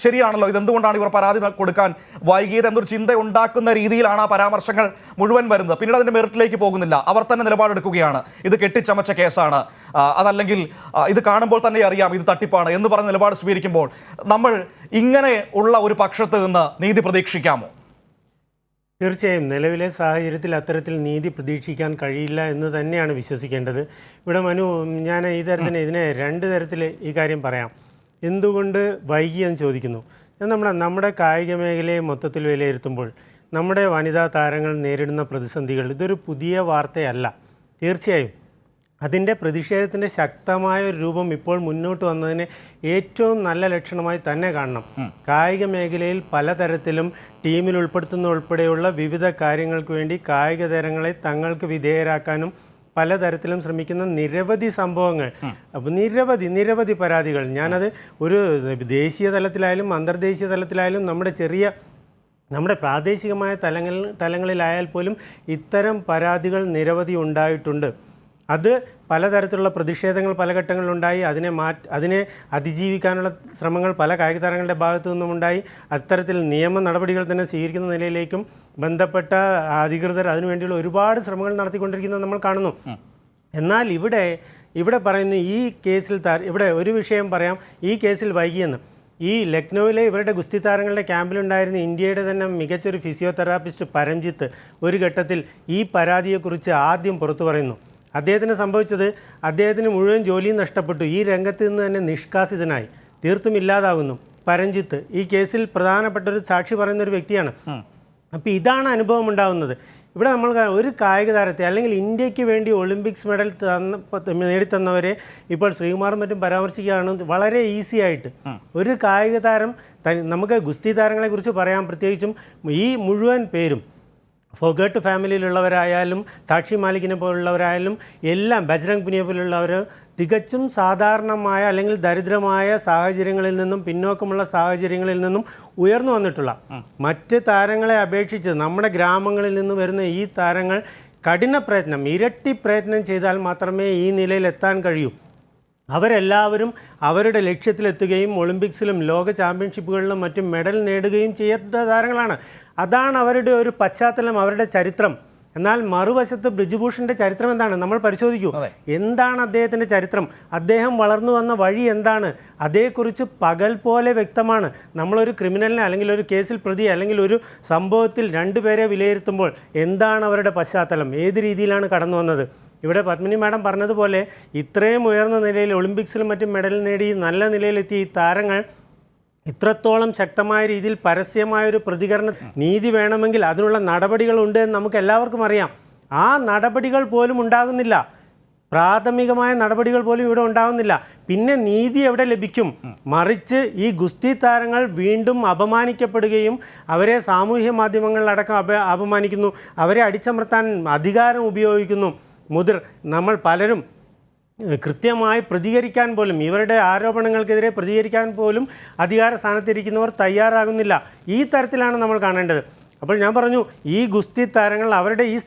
ശരിയാണല്ലോ, ഇതെന്തുകൊണ്ടാണ് ഇവർ പരാതി കൊടുക്കാൻ വൈകിയത് എന്നൊരു ചിന്ത ഉണ്ടാക്കുന്ന രീതിയിലാണ് ആ പരാമർശങ്ങൾ മുഴുവൻ വരുന്നത്. പിന്നീട് അതിൻ്റെ മെറിറ്റിലേക്ക് പോകുന്നില്ല. അവർ തന്നെ നിലപാടെടുക്കുകയാണ് ഇത് കെട്ടിച്ചമച്ച കേസാണ്, അതല്ലെങ്കിൽ ഇത് കാണുമ്പോൾ തന്നെ അറിയാം ഇത് തട്ടിപ്പാണ് എന്ന് പറഞ്ഞ് നിലപാട് സ്വീകരിക്കുമ്പോൾ നമ്മൾ ഇങ്ങനെ ഉള്ള ഒരു പക്ഷത്ത് നിന്ന് നീതി പ്രതീക്ഷിക്കാമോ? തീർച്ചയായും നിലവിലെ സാഹചര്യത്തിൽ അത്തരത്തിൽ നീതി പ്രതീക്ഷിക്കാൻ കഴിയില്ല എന്ന് തന്നെയാണ് വിശ്വസിക്കേണ്ടത്. ഇവിടെ മനു, ഞാൻ ഈ തരത്തിന് ഇതിനെ 2 തരത്തിൽ ഈ കാര്യം പറയാം. എന്തുകൊണ്ട് വൈകിയെന്ന് ചോദിക്കുന്നു. നമ്മുടെ കായിക മേഖലയെ മൊത്തത്തിൽ വിലയിരുത്തുമ്പോൾ നമ്മുടെ വനിതാ താരങ്ങൾ നേരിടുന്ന പ്രതിസന്ധികൾ ഇതൊരു പുതിയ വാർത്തയല്ല. തീർച്ചയായും അതിൻ്റെ പ്രതിഷേധത്തിൻ്റെ ശക്തമായ ഒരു രൂപം ഇപ്പോൾ മുന്നോട്ട് വന്നതിന് ഏറ്റവും നല്ല ലക്ഷണമായി തന്നെ കാണണം. കായിക മേഖലയിൽ പലതരത്തിലും ടീമിൽ ഉൾപ്പെടുത്തുന്ന വിവിധ കാര്യങ്ങൾക്ക് വേണ്ടി കായിക താരങ്ങളെ തങ്ങൾക്ക് വിധേയരാക്കാനും പലതരത്തിലും ശ്രമിക്കുന്ന നിരവധി സംഭവങ്ങൾ, അപ്പോൾ നിരവധി പരാതികൾ. ഞാനത് ഒരു ദേശീയ തലത്തിലായാലും അന്തർദേശീയ തലത്തിലായാലും നമ്മുടെ പ്രാദേശികമായ തലങ്ങളിലായാൽ പോലും ഇത്തരം പരാതികൾ നിരവധി ഉണ്ടായിട്ടുണ്ട്. അത് പലതരത്തിലുള്ള പ്രതിഷേധങ്ങൾ പല ഘട്ടങ്ങളിലുണ്ടായി. അതിനെ അതിജീവിക്കാനുള്ള ശ്രമങ്ങൾ പല കായിക താരങ്ങളുടെ ഭാഗത്തു നിന്നും ഉണ്ടായി. അത്തരത്തിൽ നിയമ നടപടികൾ തന്നെ സ്വീകരിക്കുന്ന നിലയിലേക്കും ബന്ധപ്പെട്ട അധികൃതർ അതിനുവേണ്ടിയുള്ള ഒരുപാട് ശ്രമങ്ങൾ നടത്തിക്കൊണ്ടിരിക്കുന്നത് നമ്മൾ കാണുന്നു. എന്നാൽ ഇവിടെ പറയുന്ന ഈ കേസിൽ ഇവിടെ ഒരു വിഷയം പറയാം. ഈ കേസിൽ വൈകിയെന്ന് ഈ ലക്നൌവിലെ ഇവരുടെ ഗുസ്തി താരങ്ങളുടെ ക്യാമ്പിലുണ്ടായിരുന്ന ഇന്ത്യയുടെ തന്നെ മികച്ചൊരു ഫിസിയോതെറാപ്പിസ്റ്റ് പരംജിത്ത് ഒരു ഘട്ടത്തിൽ ഈ പരാതിയെക്കുറിച്ച് ആദ്യം പുറത്തു പറയുന്നു. അദ്ദേഹത്തിന് സംഭവിച്ചത് അദ്ദേഹത്തിന് മുഴുവൻ ജോലിയും നഷ്ടപ്പെട്ടു. ഈ രംഗത്ത് നിന്ന് തന്നെ നിഷ്കാസിതനായി, തീർത്തും ഇല്ലാതാകുന്നു. പരംജിത്ത് ഈ കേസിൽ പ്രധാനപ്പെട്ട ഒരു സാക്ഷി പറയുന്ന ഒരു വ്യക്തിയാണ്. അപ്പോൾ ഇതാണ് അനുഭവം ഉണ്ടാകുന്നത്. ഇവിടെ നമ്മൾ ഒരു കായിക താരത്തെ അല്ലെങ്കിൽ ഇന്ത്യക്ക് വേണ്ടി ഒളിമ്പിക്സ് മെഡൽ നേടിത്തന്നവരെ ഇപ്പോൾ ശ്രീകുമാറും മറ്റും പരാമർശിക്കുകയാണ് വളരെ ഈസി ആയിട്ട്. ഒരു കായിക താരം നമുക്ക് ഗുസ്തി താരങ്ങളെക്കുറിച്ച് പറയാം. പ്രത്യേകിച്ചും ഈ മുഴുവൻ പേരും ഫോഗട്ട് ഫാമിലിയിലുള്ളവരായാലും സാക്ഷി മാലിക്കിനെ പോലുള്ളവരായാലും എല്ലാം ബജ്രംഗ് പുനിയ പോലുള്ളവർ തികച്ചും സാധാരണമായ അല്ലെങ്കിൽ ദരിദ്രമായ സാഹചര്യങ്ങളിൽ നിന്നും പിന്നോക്കമുള്ള സാഹചര്യങ്ങളിൽ നിന്നും ഉയർന്നു വന്നിട്ടുള്ള മറ്റ് താരങ്ങളെ അപേക്ഷിച്ച് നമ്മുടെ ഗ്രാമങ്ങളിൽ നിന്ന് വരുന്ന ഈ താരങ്ങൾ കഠിന പ്രയത്നം, ഇരട്ടി പ്രയത്നം ചെയ്താൽ മാത്രമേ ഈ നിലയിൽ എത്താൻ കഴിയൂ. അവരെല്ലാവരും അവരുടെ ലക്ഷ്യത്തിലെത്തുകയും ഒളിമ്പിക്സിലും ലോക ചാമ്പ്യൻഷിപ്പുകളിലും മറ്റും മെഡൽ നേടുകയും ചെയ്യുന്ന താരങ്ങളാണ്. അതാണ് അവരുടെ ഒരു പശ്ചാത്തലം, അവരുടെ ചരിത്രം. എന്നാൽ മറുവശത്ത് ബ്രിജ്ഭൂഷൻ്റെ ചരിത്രം എന്താണ്? നമ്മൾ പരിശോധിക്കൂ. എന്താണ് അദ്ദേഹത്തിൻ്റെ ചരിത്രം? അദ്ദേഹം വളർന്നു വന്ന വഴി എന്താണ്? അതേക്കുറിച്ച് പകൽ പോലെ വ്യക്തമാണ്. നമ്മളൊരു ക്രിമിനലിനെ അല്ലെങ്കിൽ ഒരു കേസിൽ പ്രതി അല്ലെങ്കിൽ ഒരു സംഭവത്തിൽ 2 പേരെ വിലയിരുത്തുമ്പോൾ എന്താണ് അവരുടെ പശ്ചാത്തലം, ഏത് രീതിയിലാണ് കടന്നു വന്നത്, ഇവിടെ പത്മിനി മാഡം പറഞ്ഞതുപോലെ ഇത്രയും ഉയർന്ന നിലയിൽ ഒളിമ്പിക്സിലും മറ്റും മെഡൽ നേടി നല്ല നിലയിലെത്തിയ ഈ താരങ്ങൾ ഇത്രത്തോളം ശക്തമായ രീതിയിൽ പരസ്യമായൊരു പ്രതികരണം നീതി വേണമെങ്കിൽ അതിനുള്ള നടപടികളുണ്ട് എന്ന് നമുക്ക് എല്ലാവർക്കും അറിയാം. ആ നടപടികൾ പോലും ഉണ്ടാകുന്നില്ല. പ്രാഥമികമായ നടപടികൾ പോലും ഇവിടെ ഉണ്ടാകുന്നില്ല. പിന്നെ നീതി എവിടെ ലഭിക്കും? മറിച്ച് ഈ ഗുസ്തി താരങ്ങൾ വീണ്ടും അപമാനിക്കപ്പെടുകയും അവരെ സാമൂഹ്യ മാധ്യമങ്ങളിലടക്കം അപമാനിക്കുന്നു, അവരെ അടിച്ചമർത്താൻ അധികാരം ഉപയോഗിക്കുന്നു. നമ്മൾ പലരും കൃത്യമായി പ്രതികരിക്കാൻ പോലും, ഇവരുടെ ആരോപണങ്ങൾക്കെതിരെ പ്രതികരിക്കാൻ പോലും അധികാര സ്ഥാനത്തിരിക്കുന്നവർ തയ്യാറാകുന്നില്ല. ഈ തരത്തിലാണ് നമ്മൾ കാണേണ്ടത്. അപ്പോൾ ഞാൻ പറഞ്ഞു, ഈ ഗുസ്തി താരങ്ങൾ അവരുടെ ഈ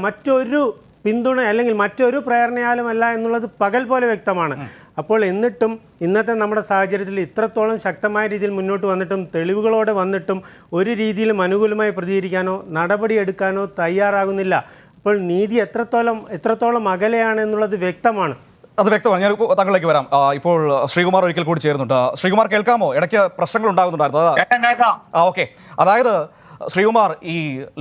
മറ്റൊരു പിന്തുണ അല്ലെങ്കിൽ മറ്റൊരു പ്രേരണയാലുമല്ല എന്നുള്ളത് പകൽ പോലെ വ്യക്തമാണ്. അപ്പോൾ എന്നിട്ടും ഇന്നത്തെ നമ്മുടെ സാഹചര്യത്തിൽ ഇത്രത്തോളം ശക്തമായ രീതിയിൽ മുന്നോട്ട് വന്നിട്ടും തെളിവുകളോടെ വന്നിട്ടും ഒരു രീതിയിലും അനുകൂലമായി പ്രതികരിക്കാനോ നടപടിയെടുക്കാനോ തയ്യാറാകുന്നില്ല. അപ്പോൾ നീതി എത്രത്തോളം അകലെയാണ് എന്നുള്ളത് വ്യക്തമാണ്. അത് വ്യക്തമാണ്. ഞാൻ താങ്കളിലേക്ക് വരാം. ഇപ്പോൾ ശ്രീകുമാർ ഒരിക്കൽ കൂടി ചേരുന്നുണ്ട്. ശ്രീകുമാർ, കേൾക്കാമോ? ഇടയ്ക്ക് പ്രശ്നങ്ങൾ ഉണ്ടാകുന്നുണ്ടായിരുന്നു. ഓക്കെ. അതായത് ശ്രീകുമാർ, ഈ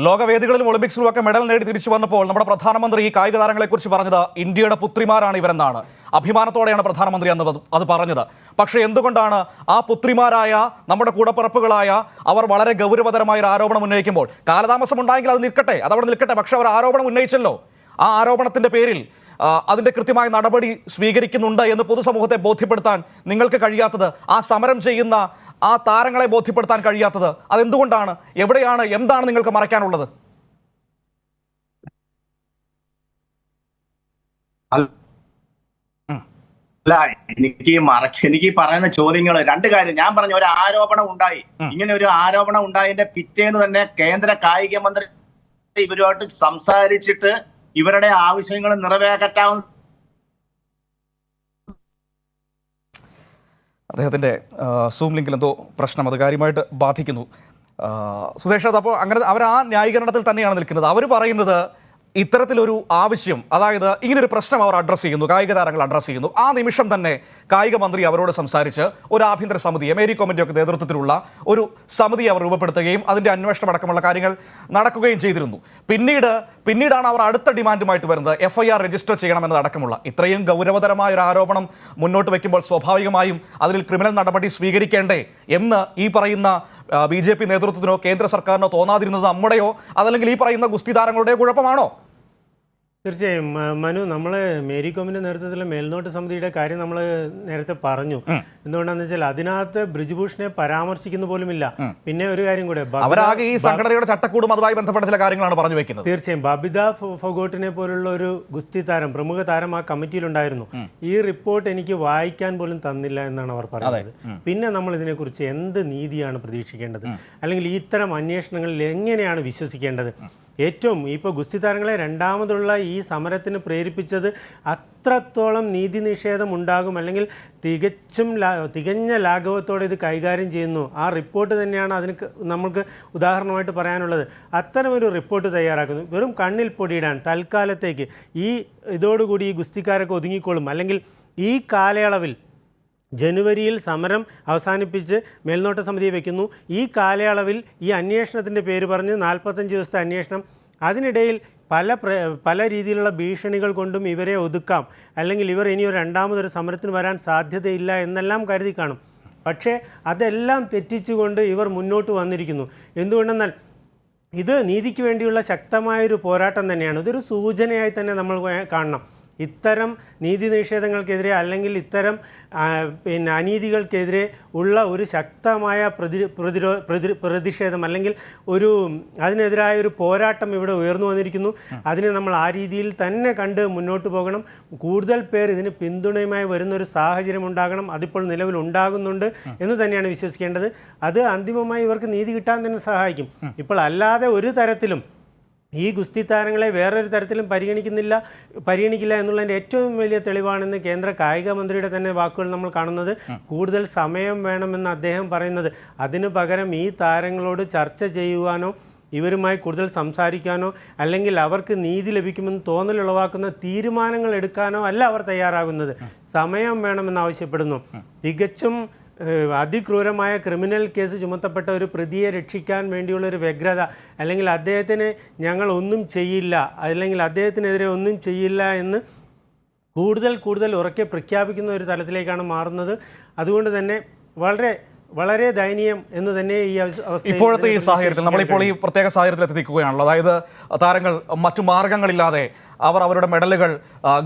ലോകവേദികളിലും ഒളിമ്പിക്സിലും ഒക്കെ മെഡൽ നേടി തിരിച്ചു വന്നപ്പോൾ നമ്മുടെ പ്രധാനമന്ത്രി ഈ കായിക താരങ്ങളെക്കുറിച്ച് പറഞ്ഞത് ഇന്ത്യയുടെ പുത്രിമാരാണ് ഇവരെന്നാണ്. അഭിമാനത്തോടെയാണ് പ്രധാനമന്ത്രി അന്ന് അത് പറഞ്ഞത്. പക്ഷേ എന്തുകൊണ്ടാണ് ആ പുത്രിമാരായ നമ്മുടെ കൂടപ്പിറപ്പുകളായ അവർ വളരെ ഗൗരവതരമായ ഒരു ആരോപണം ഉന്നയിക്കുമ്പോൾ, കാലതാമസം ഉണ്ടായെങ്കിൽ അത് അതവിടെ നിൽക്കട്ടെ, പക്ഷെ അവർ ആരോപണം ഉന്നയിച്ചല്ലോ. ആ ആരോപണത്തിന്റെ പേരിൽ അതിന്റെ കൃത്യമായ നടപടി സ്വീകരിക്കുന്നുണ്ട് എന്ന് പൊതുസമൂഹത്തെ ബോധ്യപ്പെടുത്താൻ നിങ്ങൾക്ക് കഴിയാത്തത്, ആ സമരം ചെയ്യുന്ന ആ താരങ്ങളെ ബോധ്യപ്പെടുത്താൻ കഴിയാത്തത് അതെന്തുകൊണ്ടാണ്? എവിടെയാണ്, എന്താണ് നിങ്ങൾക്ക് മറയ്ക്കാനുള്ളത്? അല്ല, എനിക്ക് പറയുന്ന ചോദ്യങ്ങൾ രണ്ട് കാര്യം. ഞാൻ പറഞ്ഞു, ഒരു ആരോപണം ഉണ്ടായി. ഇങ്ങനെ ഒരു ആരോപണം ഉണ്ടായതിന്റെ പിറ്റേന്ന് തന്നെ കേന്ദ്ര കായിക മന്ത്രി ഇവരുമായിട്ട് സംസാരിച്ചിട്ട് ഇവരുടെ ആവശ്യങ്ങൾ നിറവേറ്റാവുന്ന അദ്ദേഹത്തിൻ്റെ സൂം ലിങ്കിൽ എന്തോ പ്രശ്നം, അത് കാര്യമായിട്ട് ബാധിക്കുന്നു. സുധേഷ്, അപ്പോൾ അങ്ങനെ അവർ ആ ന്യായീകരണത്തിൽ തന്നെയാണ് നിൽക്കുന്നത്. അവർ പറയുന്നത് ഇത്തരത്തിലൊരു ആവശ്യം, അതായത് ഇങ്ങനൊരു പ്രശ്നം അവർ അഡ്രസ്സ് ചെയ്യുന്നു, കായിക താരങ്ങൾ അഡ്രസ്സ് ചെയ്യുന്നു. ആ നിമിഷം തന്നെ കായിക മന്ത്രി അവരോട് സംസാരിച്ച് ഒരു ആഭ്യന്തര സമിതിയെ, മേരി കോമിൻ്റെയൊക്കെ നേതൃത്വത്തിലുള്ള ഒരു സമിതി അവർ രൂപപ്പെടുത്തുകയും അതിൻ്റെ അന്വേഷണം അടക്കമുള്ള കാര്യങ്ങൾ നടക്കുകയും ചെയ്തിരുന്നു. പിന്നീടാണ് അവർ അടുത്ത ഡിമാൻഡുമായിട്ട് വരുന്നത്, FIR രജിസ്റ്റർ ചെയ്യണമെന്നതടക്കമുള്ള. ഇത്രയും ഗൗരവതരമായ ഒരു ആരോപണം മുന്നോട്ട് വയ്ക്കുമ്പോൾ സ്വാഭാവികമായും അതിൽ ക്രിമിനൽ നടപടി സ്വീകരിക്കേണ്ടേ എന്ന് ഈ പറയുന്ന BJP നേതൃത്വത്തിനോ കേന്ദ്ര സർക്കാരിനോ തോന്നാതിരുന്നത് നമ്മുടെയോ അതല്ലെങ്കിൽ ഈ പറയുന്ന ഗുസ്തി താരങ്ങളുടെയോ കുഴപ്പമാണോ? തീർച്ചയായും മനു, നമ്മൾ മേരി കോമിന്റെ നേതൃത്വത്തിലെ മേൽനോട്ട സമിതിയുടെ കാര്യം നമ്മൾ നേരത്തെ പറഞ്ഞു. എന്തുകൊണ്ടാന്ന് വെച്ചാൽ അതിനകത്ത് ബ്രിജ്ഭൂഷണെ പരാമർശിക്കുന്ന പോലുമില്ല. പിന്നെ ഒരു കാര്യം കൂടെ, അവരാകെ ഈ സംഘടനയുടെ ചട്ടക്കൂടും അതുമായി ബന്ധപ്പെട്ട ചില കാര്യങ്ങളാണ് പറഞ്ഞു വെക്കുന്നത്. തീർച്ചയായും ബബിത ഫൊഗോട്ടിനെ പോലുള്ള ഒരു ഗുസ്തി താരം, പ്രമുഖ താരം ആ കമ്മിറ്റിയിലുണ്ടായിരുന്നു. ഈ റിപ്പോർട്ട് എനിക്ക് വായിക്കാൻ പോലും തന്നില്ല എന്നാണ് അവർ പറയുന്നത്. പിന്നെ നമ്മൾ ഇതിനെക്കുറിച്ച് എന്ത് നീതിയാണ് പ്രതീക്ഷിക്കേണ്ടത്? അല്ലെങ്കിൽ ഇത്തരം അന്വേഷണങ്ങളിൽ എങ്ങനെയാണ് വിശ്വസിക്കേണ്ടത്? ഏറ്റവും ഇപ്പോൾ ഗുസ്തി താരങ്ങളെ രണ്ടാമതുള്ള ഈ സമരത്തിന് പ്രേരിപ്പിച്ചത് അത്രത്തോളം നീതി നിഷേധം ഉണ്ടാകും, അല്ലെങ്കിൽ തികഞ്ഞ ലാഘവത്തോടെ ഇത് കൈകാര്യം ചെയ്യുന്നു. ആ റിപ്പോർട്ട് തന്നെയാണ് അതിന് നമുക്ക് ഉദാഹരണമായിട്ട് പറയാനുള്ളത്. അത്തരമൊരു റിപ്പോർട്ട് തയ്യാറാക്കുന്നു. വെറും കണ്ണിൽ പൊടിയിടാൻ തൽക്കാലത്തേക്ക് ഇതോടുകൂടി ഈ ഗുസ്തിക്കാരൊക്കെ ഒതുങ്ങിക്കോളും, അല്ലെങ്കിൽ ഈ കാലയളവിൽ ജനുവരിയിൽ സമരം അവസാനിപ്പിച്ച് മേൽനോട്ട സമിതിയെ വയ്ക്കുന്നു. ഈ കാലയളവിൽ ഈ അന്വേഷണത്തിൻ്റെ പേര് പറഞ്ഞ് 45 ദിവസത്തെ അന്വേഷണം, അതിനിടയിൽ പല രീതിയിലുള്ള ഭീഷണികൾ കൊണ്ടും ഇവരെ ഒതുക്കാം, അല്ലെങ്കിൽ ഇവർ ഇനി ഒരു രണ്ടാമതൊരു സമരത്തിന് വരാൻ സാധ്യതയില്ല എന്നെല്ലാം കരുതി കാണും. പക്ഷേ അതെല്ലാം തെറ്റിച്ചുകൊണ്ട് ഇവർ മുന്നോട്ട് വന്നിരിക്കുന്നു. എന്തുകൊണ്ടെന്നാൽ ഇത് നീതിക്ക് വേണ്ടിയുള്ള ശക്തമായൊരു പോരാട്ടം തന്നെയാണ്. ഇതൊരു സൂചനയായി തന്നെ നമ്മൾ കാണണം. ഇത്തരം നീതി നിഷേധങ്ങൾക്കെതിരെ അല്ലെങ്കിൽ ഇത്തരം അനീതികൾക്കെതിരെ ഉള്ള ഒരു ശക്തമായ പ്രതിഷേധം അല്ലെങ്കിൽ അതിനെതിരായ ഒരു പോരാട്ടം ഇവിടെ ഉയർന്നു വന്നിരിക്കുന്നു. അതിനെ നമ്മൾ ആ രീതിയിൽ തന്നെ കണ്ട് മുന്നോട്ട് പോകണം. കൂടുതൽ പേർ ഇതിന് പിന്തുണയുമായി വരുന്നൊരു സാഹചര്യം ഉണ്ടാകണം. അതിപ്പോൾ നിലവിൽ ഉണ്ടാകുന്നുണ്ട് എന്ന് തന്നെയാണ് വിശ്വസിക്കേണ്ടത്. അത് അന്തിമമായി ഇവർക്ക് നീതി കിട്ടാൻ തന്നെ സഹായിക്കും. ഇപ്പോൾ അല്ലാതെ ഒരു തരത്തിലും ഈ ഗുസ്തി താരങ്ങളെ വേറൊരു തരത്തിലും പരിഗണിക്കില്ല എന്നുള്ളതിൻ്റെ ഏറ്റവും വലിയ തെളിവാണെന്ന് കേന്ദ്ര കായിക മന്ത്രിയുടെ തന്നെ വാക്കുകൾ നമ്മൾ കാണുന്നത്. കൂടുതൽ സമയം വേണമെന്ന് അദ്ദേഹം പറയുന്നത്, അതിനു പകരം ഈ താരങ്ങളോട് ചർച്ച ചെയ്യുവാനോ ഇവരുമായി കൂടുതൽ സംസാരിക്കാനോ അല്ലെങ്കിൽ അവർക്ക് നീതി ലഭിക്കുമെന്ന് തോന്നലുളവാക്കുന്ന തീരുമാനങ്ങൾ എടുക്കാനോ അല്ല അവർ തയ്യാറാകുന്നത്. സമയം വേണമെന്ന് ആവശ്യപ്പെടുന്നു. തികച്ചും അതിക്രൂരമായ ക്രിമിനൽ കേസ് ചുമത്തപ്പെട്ട ഒരു പ്രതിയെ രക്ഷിക്കാൻ വേണ്ടിയുള്ള ഒരു വ്യഗ്രത, അല്ലെങ്കിൽ അദ്ദേഹത്തിന് ഞങ്ങൾ ഒന്നും ചെയ്യില്ല, അല്ലെങ്കിൽ അദ്ദേഹത്തിനെതിരെ ഒന്നും ചെയ്യില്ല എന്ന് കൂടുതൽ ഉറക്കെ പ്രഖ്യാപിക്കുന്ന ഒരു തലത്തിലേക്കാണ് മാറുന്നത്. അതുകൊണ്ട് തന്നെ വളരെ ദയനീയം എന്ന് തന്നെ ഈ അവസ്ഥ ഇപ്പോഴത്തെ ഈ സാഹചര്യത്തിൽ നമ്മളിപ്പോൾ ഈ പ്രത്യേക സാഹചര്യത്തിൽ എത്തിക്കുകയാണല്ലോ. അതായത് താരങ്ങൾ മറ്റു മാർഗങ്ങളില്ലാതെ അവർ അവരുടെ മെഡലുകൾ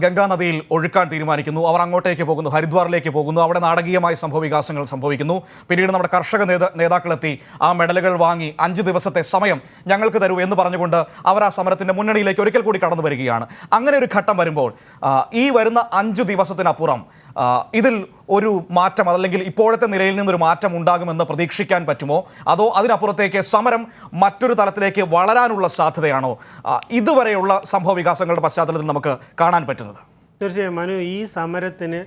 ഗംഗാ നദിയിൽ ഒഴുക്കാൻ തീരുമാനിക്കുന്നു. അവർ അങ്ങോട്ടേക്ക് പോകുന്നു, ഹരിദ്വാറിലേക്ക് പോകുന്നു. അവിടെ നാടകീയമായ സംഭവവികാസങ്ങൾ സംഭവിക്കുന്നു. പിന്നീട് നമ്മുടെ കർഷക നേതാക്കളെത്തി ആ മെഡലുകൾ വാങ്ങി 5 ദിവസത്തെ സമയം ഞങ്ങൾക്ക് തരൂ എന്ന് പറഞ്ഞുകൊണ്ട് അവർ ആ സമരത്തിൻ്റെ മുന്നണിയിലേക്ക് ഒരിക്കൽ കൂടി കടന്നു വരികയാണ്. അങ്ങനെ ഒരു ഘട്ടം വരുമ്പോൾ ഈ വരുന്ന 5 ദിവസത്തിനപ്പുറം ഇതിൽ ഒരു മാറ്റം, അതല്ലെങ്കിൽ ഇപ്പോഴത്തെ നിലയിൽ നിന്നൊരു മാറ്റം ഉണ്ടാകുമെന്ന് പ്രതീക്ഷിക്കാൻ പറ്റുമോ? അതോ അതിനപ്പുറത്തേക്ക് സമരം മറ്റൊരു തലത്തിലേക്ക് വളരാനുള്ള സാധ്യതയാണോ ഇതുവരെയുള്ള സംഭവ വികാസങ്ങളുടെ പശ്ചാത്തലത്തിൽ നമുക്ക് കാണാൻ പറ്റുന്നത്? തീർച്ചയായും മനു, ഈ സമരത്തിന്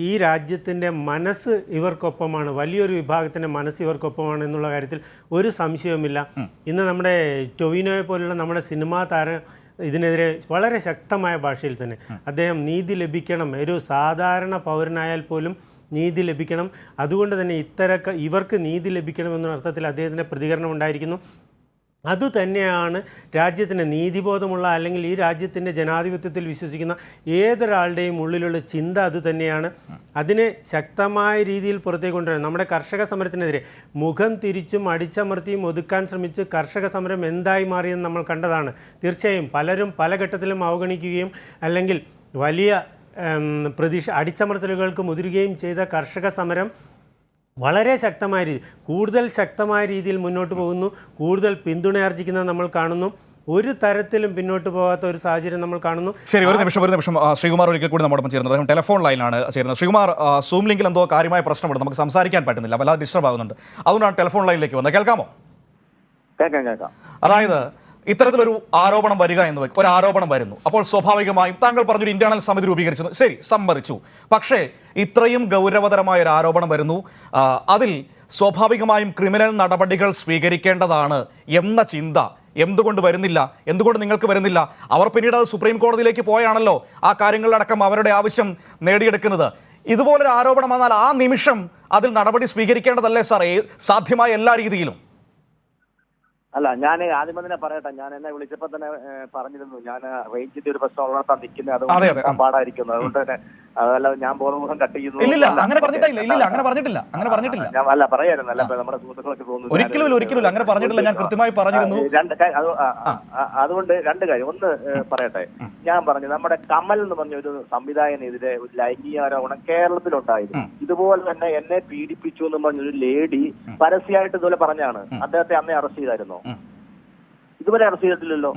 ഈ രാജ്യത്തിൻ്റെ മനസ്സ് ഇവർക്കൊപ്പമാണ്, വലിയൊരു വിഭാഗത്തിൻ്റെ മനസ്സ് ഇവർക്കൊപ്പമാണ് എന്നുള്ള കാര്യത്തിൽ ഒരു സംശയവുമില്ല. ഇന്ന് നമ്മുടെ ടൊവിനോയെ പോലുള്ള നമ്മുടെ സിനിമാ താരം ഇതിനെതിരെ വളരെ ശക്തമായ ഭാഷയിൽ തന്നെ അദ്ദേഹം നീതി ലഭിക്കണം, ഒരു സാധാരണ പൗരനായാൽ പോലും നീതി ലഭിക്കണം, അതുകൊണ്ട് തന്നെ ഇവർക്ക് നീതി ലഭിക്കണമെന്ന അർത്ഥത്തിൽ അദ്ദേഹത്തിൻ്റെ പ്രതികരണം ഉണ്ടായിരിക്കുന്നു. അതുതന്നെയാണ് രാജ്യത്തിൻ്റെ നീതിബോധമുള്ള, അല്ലെങ്കിൽ ഈ രാജ്യത്തിൻ്റെ ജനാധിപത്യത്തിൽ വിശ്വസിക്കുന്ന ഏതൊരാളുടെയും ഉള്ളിലുള്ള ചിന്ത അതുതന്നെയാണ്. അതിനെ ശക്തമായ രീതിയിൽ പുറത്തേക്ക് കൊണ്ടുവരാൻ നമ്മുടെ കർഷക സമരത്തിനെതിരെ മുഖം തിരിച്ചും അടിച്ചമർത്തിയും ഒതുക്കാൻ ശ്രമിച്ച് കർഷക സമരം എന്തായി മാറിയെന്ന് നമ്മൾ കണ്ടതാണ്. തീർച്ചയായും പലരും പല ഘട്ടത്തിലും അവഗണിക്കുകയും അല്ലെങ്കിൽ വലിയ അടിച്ചമർത്തലുകൾക്ക് മുതിരുകയും ചെയ്ത കർഷക സമരം വളരെ കൂടുതൽ ശക്തമായ രീതിയിൽ മുന്നോട്ട് പോകുന്നു, കൂടുതൽ പിന്തുണയാർജിക്കുന്നത് നമ്മൾ കാണുന്നു. ഒരു തരത്തിലും പിന്നോട്ട് പോകാത്ത ഒരു സാഹചര്യം നമ്മൾ കാണുന്നു. ശരി, ഒരു നിമിഷം ശ്രീകുമാർ ഒരിക്കൽ കൂടി നമ്മോടൊപ്പം ചേരുന്നത്. അദ്ദേഹം ടെലിഫോൺ ലൈനിലാണ് ചേരുന്നത്. ശ്രീകുമാർ, സൂം ലിങ്കിൽ എന്തോ കാര്യമായ പ്രശ്നമുണ്ട്, നമുക്ക് സംസാരിക്കാൻ പറ്റുന്നില്ല, വല്ലാതെ ഡിസ്റ്റർബ് ആകുന്നുണ്ട്. അതുകൊണ്ടാണ് ടെലിഫോൺ ലൈനിലേക്ക് വന്നത്. കേൾക്കാമോ? കേൾക്കാം. അതായത് ഇത്തരത്തിലൊരു ആരോപണം വരിക എന്ന് ഒരു ആരോപണം വരുന്നു. അപ്പോൾ സ്വാഭാവികമായും താങ്കൾ പറഞ്ഞൊരു ഇന്റേണൽ സമിതി രൂപീകരിച്ചു, ശരി, സമ്മതിച്ചു. പക്ഷേ ഇത്രയും ഗൗരവതരമായ ഒരു ആരോപണം വരുന്നു, അതിൽ സ്വാഭാവികമായും ക്രിമിനൽ നടപടികൾ സ്വീകരിക്കേണ്ടതാണ് എന്ന ചിന്ത എന്തുകൊണ്ട് നിങ്ങൾക്ക് വരുന്നില്ല? അവർ പിന്നീട് അത് സുപ്രീം കോടതിയിലേക്ക് പോയാണല്ലോ ആ കാര്യങ്ങളിലടക്കം അവരുടെ ആവശ്യം നേടിയെടുക്കുന്നത്. ഇതുപോലൊരു ആരോപണം വന്നാൽ ആ നിമിഷം അതിൽ നടപടി സ്വീകരിക്കേണ്ടതല്ലേ സാർ, സാധ്യമായ എല്ലാ രീതിയിലും? അല്ല, ഞാൻ ആദ്യം തന്നെ പറയട്ടെ, ഞാൻ എന്നെ വിളിച്ചപ്പോൾ തന്നെ പറഞ്ഞിരുന്നു, ഞാൻ റേഞ്ചിന്റെ ഒരു പ്രശ്നം ഉള്ളതാണ് നിൽക്കുന്നത്, അതുകൊണ്ട് പാടായിരിക്കുന്നു, അതുകൊണ്ട് തന്നെ അതല്ല ഞാൻ ബോധപൂർവ്വം കട്ട് ചെയ്യുന്നു. ഇല്ല, അങ്ങനെ പറഞ്ഞിട്ടില്ല. ഞാൻ അല്ല പറയായിരുന്നു, അല്ല നമ്മുടെ സുഹൃത്തുക്കളൊക്കെ തോന്നുന്നു ഒരിക്കലും അങ്ങനെ പറഞ്ഞിട്ടില്ല, ഞാൻ കൃത്യമായി പറഞ്ഞിരുന്നു. അതുകൊണ്ട് 2 കാര്യം. ഒന്ന് പറയട്ടെ, ഞാൻ പറഞ്ഞു നമ്മുടെ കമൽ എന്ന് പറഞ്ഞ ഒരു സംവിധായകനെതിരെ ഒരു ലൈംഗിക ആരോപണം കേരളത്തിലുണ്ടായിരുന്നു. ഇതുപോലെ തന്നെ എന്നെ പീഡിപ്പിച്ചു എന്ന് പറഞ്ഞൊരു ലേഡി പരസ്യമായിട്ട് ഇതുപോലെ പറഞ്ഞാണ്. അദ്ദേഹത്തെ അന്നേ അറസ്റ്റ് ചെയ്തായിരുന്നു. ഇതുവരെ അറസ്റ്റ് ചെയ്തിട്ടില്ലല്ലോ.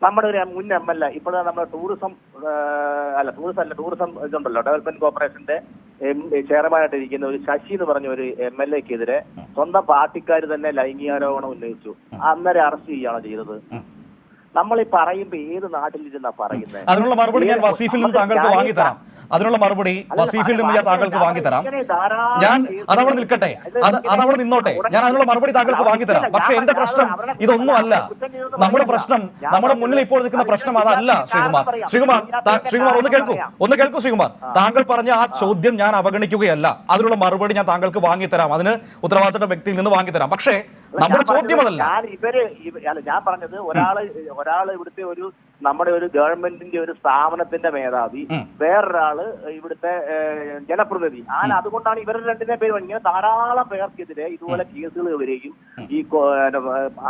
നമ്മുടെ ഒരു മുൻ MLA ഇപ്പോഴാണ് നമ്മുടെ ടൂറിസം ഇതുണ്ടല്ലോ, ഡെവലപ്മെന്റ് കോർപ്പറേഷന്റെ ചെയർമാനായിട്ട് ഇരിക്കുന്ന ഒരു ശശി എന്ന് പറഞ്ഞ ഒരു MLAക്കെതിരെ സ്വന്തം പാർട്ടിക്കാർ തന്നെ ലൈംഗികാരോപണം ഉന്നയിച്ചു. അന്നേരം അറസ്റ്റ് ചെയ്യുകയാണോ ചെയ്തത്? നമ്മൾ ഈ പറയുമ്പോ ഏത് നാട്ടിലിരുന്നാ പറയുന്നത്? അതിനുള്ള മറുപടി ഞാൻ വസീഫിൽ നിന്ന് താങ്കൾക്ക് വാങ്ങിത്തരാം. ഞാൻ അതവിടെ നിൽക്കട്ടെ, അതവിടെ നിന്നോട്ടെ, ഞാൻ അതിനുള്ള മറുപടി താങ്കൾക്ക് വാങ്ങിത്തരാം. പക്ഷെ എന്റെ പ്രശ്നം ഇതൊന്നും അല്ല. നമ്മുടെ പ്രശ്നം, നമ്മുടെ മുന്നിൽ ഇപ്പോൾ നിൽക്കുന്ന പ്രശ്നം അതല്ല. ശ്രീകുമാർ ഒന്ന് കേൾക്കൂ ശ്രീകുമാർ. താങ്കൾ പറഞ്ഞ ആ ചോദ്യം ഞാൻ അവഗണിക്കുകയല്ല, അതിനുള്ള മറുപടി ഞാൻ താങ്കൾക്ക് വാങ്ങിത്തരാം, അതിന് ഉത്തരവാദിത്തപ്പെട്ട വ്യക്തിയിൽ നിന്ന് വാങ്ങിത്തരാം. പക്ഷേ നമ്മുടെ ചോദ്യം അതല്ല. ഞാൻ പറഞ്ഞത് ഒരാള് ഇവിടുത്തെ നമ്മുടെ ഒരു ഗവൺമെന്റിന്റെ ഒരു സ്ഥാപനത്തിന്റെ മേധാവി, വേറൊരാള് ഇവിടുത്തെ ജനപ്രതിനിധി. അതുകൊണ്ടാണ് ഇവരുടെ 2 പേര് ഇങ്ങനെ ധാരാളം പേർക്കെതിരെ ഇതുപോലെ കേസുകൾ വരികയും ഈ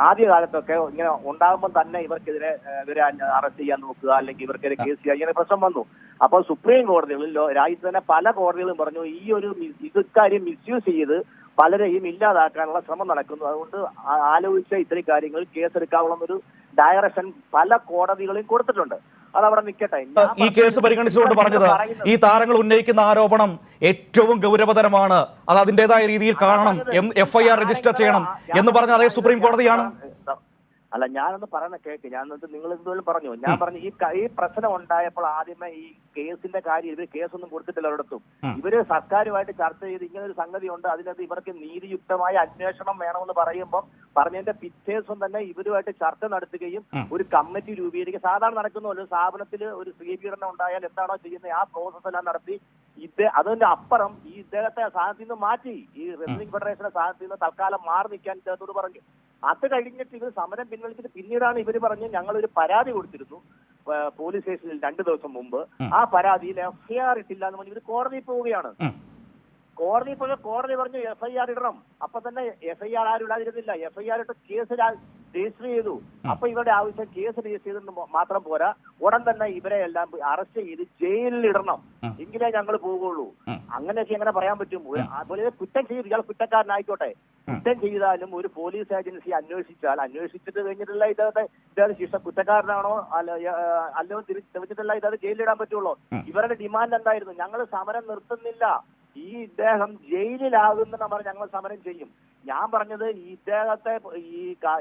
ആദ്യകാലത്തൊക്കെ ഇങ്ങനെ ഉണ്ടാകുമ്പോൾ തന്നെ ഇവർക്കെതിരെ ഇവരെ അറസ്റ്റ് ചെയ്യാൻ നോക്കുക, അല്ലെങ്കിൽ ഇവർക്കെതിരെ കേസ് ചെയ്യാൻ ഇങ്ങനെ പ്രശ്നം വന്നു. അപ്പോൾ സുപ്രീം കോടതികളിലോ രാജ്യത്ത് തന്നെ പല കോടതികളും പറഞ്ഞു ഈ ഒരു ഇക്കാര്യം മിസ്യൂസ് ചെയ്ത് പലരെയും ഇല്ലാതാക്കാനുള്ള ശ്രമം നടക്കുന്നു. അതുകൊണ്ട് ആലോചിച്ച ഇത്രയും കാര്യങ്ങൾ കേസെടുക്കാവുന്ന ഒരു ഡയറക്ഷൻ പല കോടതികളും കൊടുത്തിട്ടുണ്ട്. അതവിടെ നിൽക്കട്ടെ. ഈ കേസ് പരിഗണിച്ചുകൊണ്ട് പറഞ്ഞത് ഈ താരങ്ങൾ ഉന്നയിക്കുന്ന ആരോപണം ഏറ്റവും ഗൗരവതരമാണ്, അത് അതിൻ്റെതായ രീതിയിൽ കാണണം, FIR രജിസ്റ്റർ ചെയ്യണം എന്ന് പറഞ്ഞ അതേ സുപ്രീം കോടതിയാണ്. അല്ല ഞാനൊന്ന് പറയുന്ന കേക്ക്, ഞാൻ നിങ്ങൾ എന്തുപോലും പറഞ്ഞു. ഞാൻ പറഞ്ഞു ഈ പ്രശ്നം ഉണ്ടായപ്പോൾ ആദ്യമേ ഈ കേസിന്റെ കാര്യം ഇവർ കേസൊന്നും കൊടുത്തിട്ടില്ല ഒരിടത്തും. ഇവര് സർക്കാരുമായിട്ട് ചർച്ച ചെയ്ത് ഇങ്ങനെ ഒരു സംഗതി ഉണ്ട്, അതിനകത്ത് ഇവർക്ക് നീതിയുക്തമായ അന്വേഷണം വേണമെന്ന് പറഞ്ഞതിന്റെ പിറ്റേ ദിവസം തന്നെ ഇവരുമായിട്ട് ചർച്ച നടത്തുകയും ഒരു കമ്മിറ്റി രൂപീകരിക്കുക. സാധാരണ നടക്കുന്ന ഒരു സ്ഥാപനത്തിൽ ഒരു സ്ത്രീപീഡനം ഉണ്ടായാൽ എന്താണോ ചെയ്യുന്നത് ആ പ്രോസസ് എല്ലാം നടത്തി അതിന്റെ അപ്പുറം ഈ ഇദ്ദേഹത്തെ സ്ഥാനത്ത് നിന്ന് മാറ്റി, ഈ റെസ്ലിംഗ് ഫെഡറേഷന്റെ സ്ഥാനത്ത് നിന്ന് തൽക്കാലം മാറി നിൽക്കാൻ ഇദ്ദേഹത്തോട് പറഞ്ഞു. അത് കഴിഞ്ഞിട്ട് ഇവർ സമരം പിൻവലിച്ചിട്ട് പിന്നീടാണ് ഇവർ പറഞ്ഞ് ഞങ്ങളൊരു പരാതി കൊടുത്തിരുന്നു പോലീസ് സ്റ്റേഷനിൽ 2 ദിവസം മുമ്പ്. ആ പരാതിയിൽ FIR ഇട്ടില്ല എന്ന് പറഞ്ഞ് ഇവർ കോടതിയിൽ പോവുകയാണ്. കോടതി പറഞ്ഞു FIR ഇടണം. അപ്പൊ തന്നെ FIR ആരും ഇടാതിരുന്നില്ല. FIR ഇട്ട് കേസ് രജിസ്റ്റർ ചെയ്തു. അപ്പൊ ഇവരുടെ ആവശ്യം കേസ് രജിസ്റ്റർ ചെയ്തിട്ട് മാത്രം പോരാ, ഉടൻ തന്നെ ഇവരെ എല്ലാം അറസ്റ്റ് ചെയ്ത് ജയിലിൽ ഇടണം, എങ്കിലേ ഞങ്ങൾ പോകുള്ളൂ. അങ്ങനെയൊക്കെ എങ്ങനെ പറയാൻ പറ്റും? അതുപോലെ കുറ്റം ചെയ്തു, ഇയാൾ കുറ്റക്കാരനായിക്കോട്ടെ, കുറ്റം ചെയ്താലും ഒരു പോലീസ് ഏജൻസി അന്വേഷിച്ചിട്ട് കഴിഞ്ഞിട്ടുള്ള ഇദ്ദേഹത്തെ ശിക്ഷ കുറ്റക്കാരനാണോ അല്ലോ തെളിച്ചിട്ടുള്ള ഇതത് ജയിലിലിടാൻ പറ്റുള്ളൂ. ഇവരുടെ ഡിമാൻഡ് എന്തായിരുന്നു? ഞങ്ങൾ സമരം നിർത്തുന്നില്ല, ഇദ്ദേഹം ജയിലിലാകുന്ന പറഞ്ഞ് ഞങ്ങൾ സമരം ചെയ്യും. ഞാൻ പറഞ്ഞത് ഇദ്ദേഹത്തെ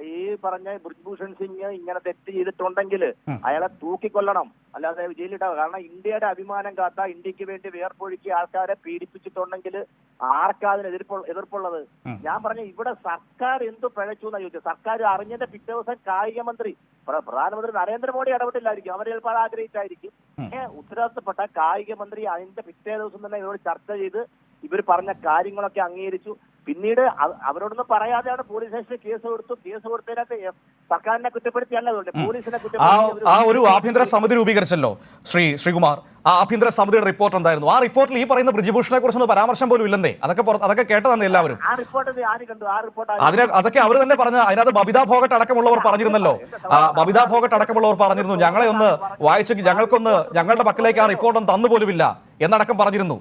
ഈ പറഞ്ഞ ബ്രിജ്ഭൂഷൺ സിംഗ് ഇങ്ങനെ തെറ്റ് ചെയ്തിട്ടുണ്ടെങ്കിൽ അയാളെ തൂക്കിക്കൊല്ലണം, അല്ലാതെ ജയിലിട്ടാവും. കാരണം ഇന്ത്യയുടെ അഭിമാനം കാത്ത, ഇന്ത്യക്ക് വേണ്ടി വേർപ്പൊഴുക്കിയ ആൾക്കാരെ പീഡിപ്പിച്ചിട്ടുണ്ടെങ്കിൽ ആർക്കാ അതിന് എതിർപ്പുള്ളത്? ഞാൻ പറഞ്ഞ ഇവിടെ സർക്കാർ എന്ത് പിഴച്ചു എന്നാ ചോദിച്ചത്. സർക്കാർ അറിഞ്ഞതിന്റെ പിറ്റേ ദിവസം കായിക മന്ത്രി പ്രധാനമന്ത്രി നരേന്ദ്രമോദി ഇടപെട്ടില്ലായിരിക്കും, അവർ ചിലപ്പോൾ ആഗ്രഹിച്ചായിരിക്കും. ഉത്തരവാദിത്തപ്പെട്ട കായിക മന്ത്രി അതിന്റെ പിറ്റേ ദിവസം തന്നെ ഇവരോട് ചർച്ച ചെയ്ത് ഇവർ പറഞ്ഞ കാര്യങ്ങളൊക്കെ അംഗീകരിച്ചു. പിന്നീട് അവരോടൊന്നും പറയാതെയാണ് പോലീസ് സ്റ്റേഷനിൽ കേസ് കൊടുത്തതിനകത്ത് സർക്കാരിനെ കുറ്റപ്പെടുത്തിയല്ല, പോലീസിനെ ആ ഒരു ആഭ്യന്തര സമിതി രൂപീകരിച്ചല്ലോ ശ്രീകുമാർ. ആ ആഭ്യന്തര സമിതിയുടെ റിപ്പോർട്ട് എന്തായിരുന്നു? ആ റിപ്പോർട്ടിൽ ഈ പറയുന്ന ബ്രിജ്ഭൂഷണെ കുറിച്ചൊന്നും പരാമർശം പോലും ഇല്ലെന്നേ. അതൊക്കെ കേട്ടതന്നെ എല്ലാവരും. അതൊക്കെ അവർ തന്നെ പറഞ്ഞ, അതിനകത്ത് ബബിത ഭോഗട്ട് അടക്കമുള്ളവർ പറഞ്ഞിരുന്നല്ലോ. ബബിത ഭോഗട്ട് അടക്കമുള്ളവർ പറഞ്ഞിരുന്നു ഞങ്ങളെ ഒന്ന് വായിച്ചു, ഞങ്ങളുടെ പക്കലേക്ക് ആ റിപ്പോർട്ടൊന്നും തന്നു പോലുമില്ല എന്നടക്കം പറഞ്ഞിരുന്നു.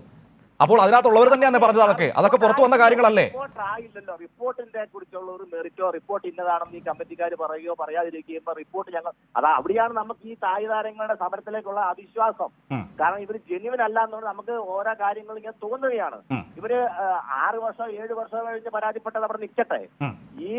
അപ്പോൾ അതിനകത്തുള്ളവർ തന്നെയാണ് പറഞ്ഞത്. അതൊക്കെ പുറത്തു വന്ന കാര്യങ്ങളല്ലേ? റിപ്പോർട്ടിനെ കുറിച്ചുള്ള ഒരു മെറിറ്റോ റിപ്പോർട്ട് ഇന്നതാണെന്ന് ഈ കമ്മിറ്റിക്കാർ പറയുകയോ പറയാതിരിക്കുകയോ റിപ്പോർട്ട് അവിടെയാണ് നമുക്ക് ഈ തായ്താരങ്ങളുടെ സമരത്തിലേക്കുള്ള അവിശ്വാസം. കാരണം ഇവർ ജെന്യുവൻ അല്ല എന്നുകൊണ്ട് നമുക്ക് ഓരോ കാര്യങ്ങൾ ഇങ്ങനെ തോന്നുകയാണ്. ഇവര് 6 വർഷം 7 വർഷം കഴിഞ്ഞ് പരാതിപ്പെട്ടത് അവിടെ നിൽക്കട്ടെ. ഈ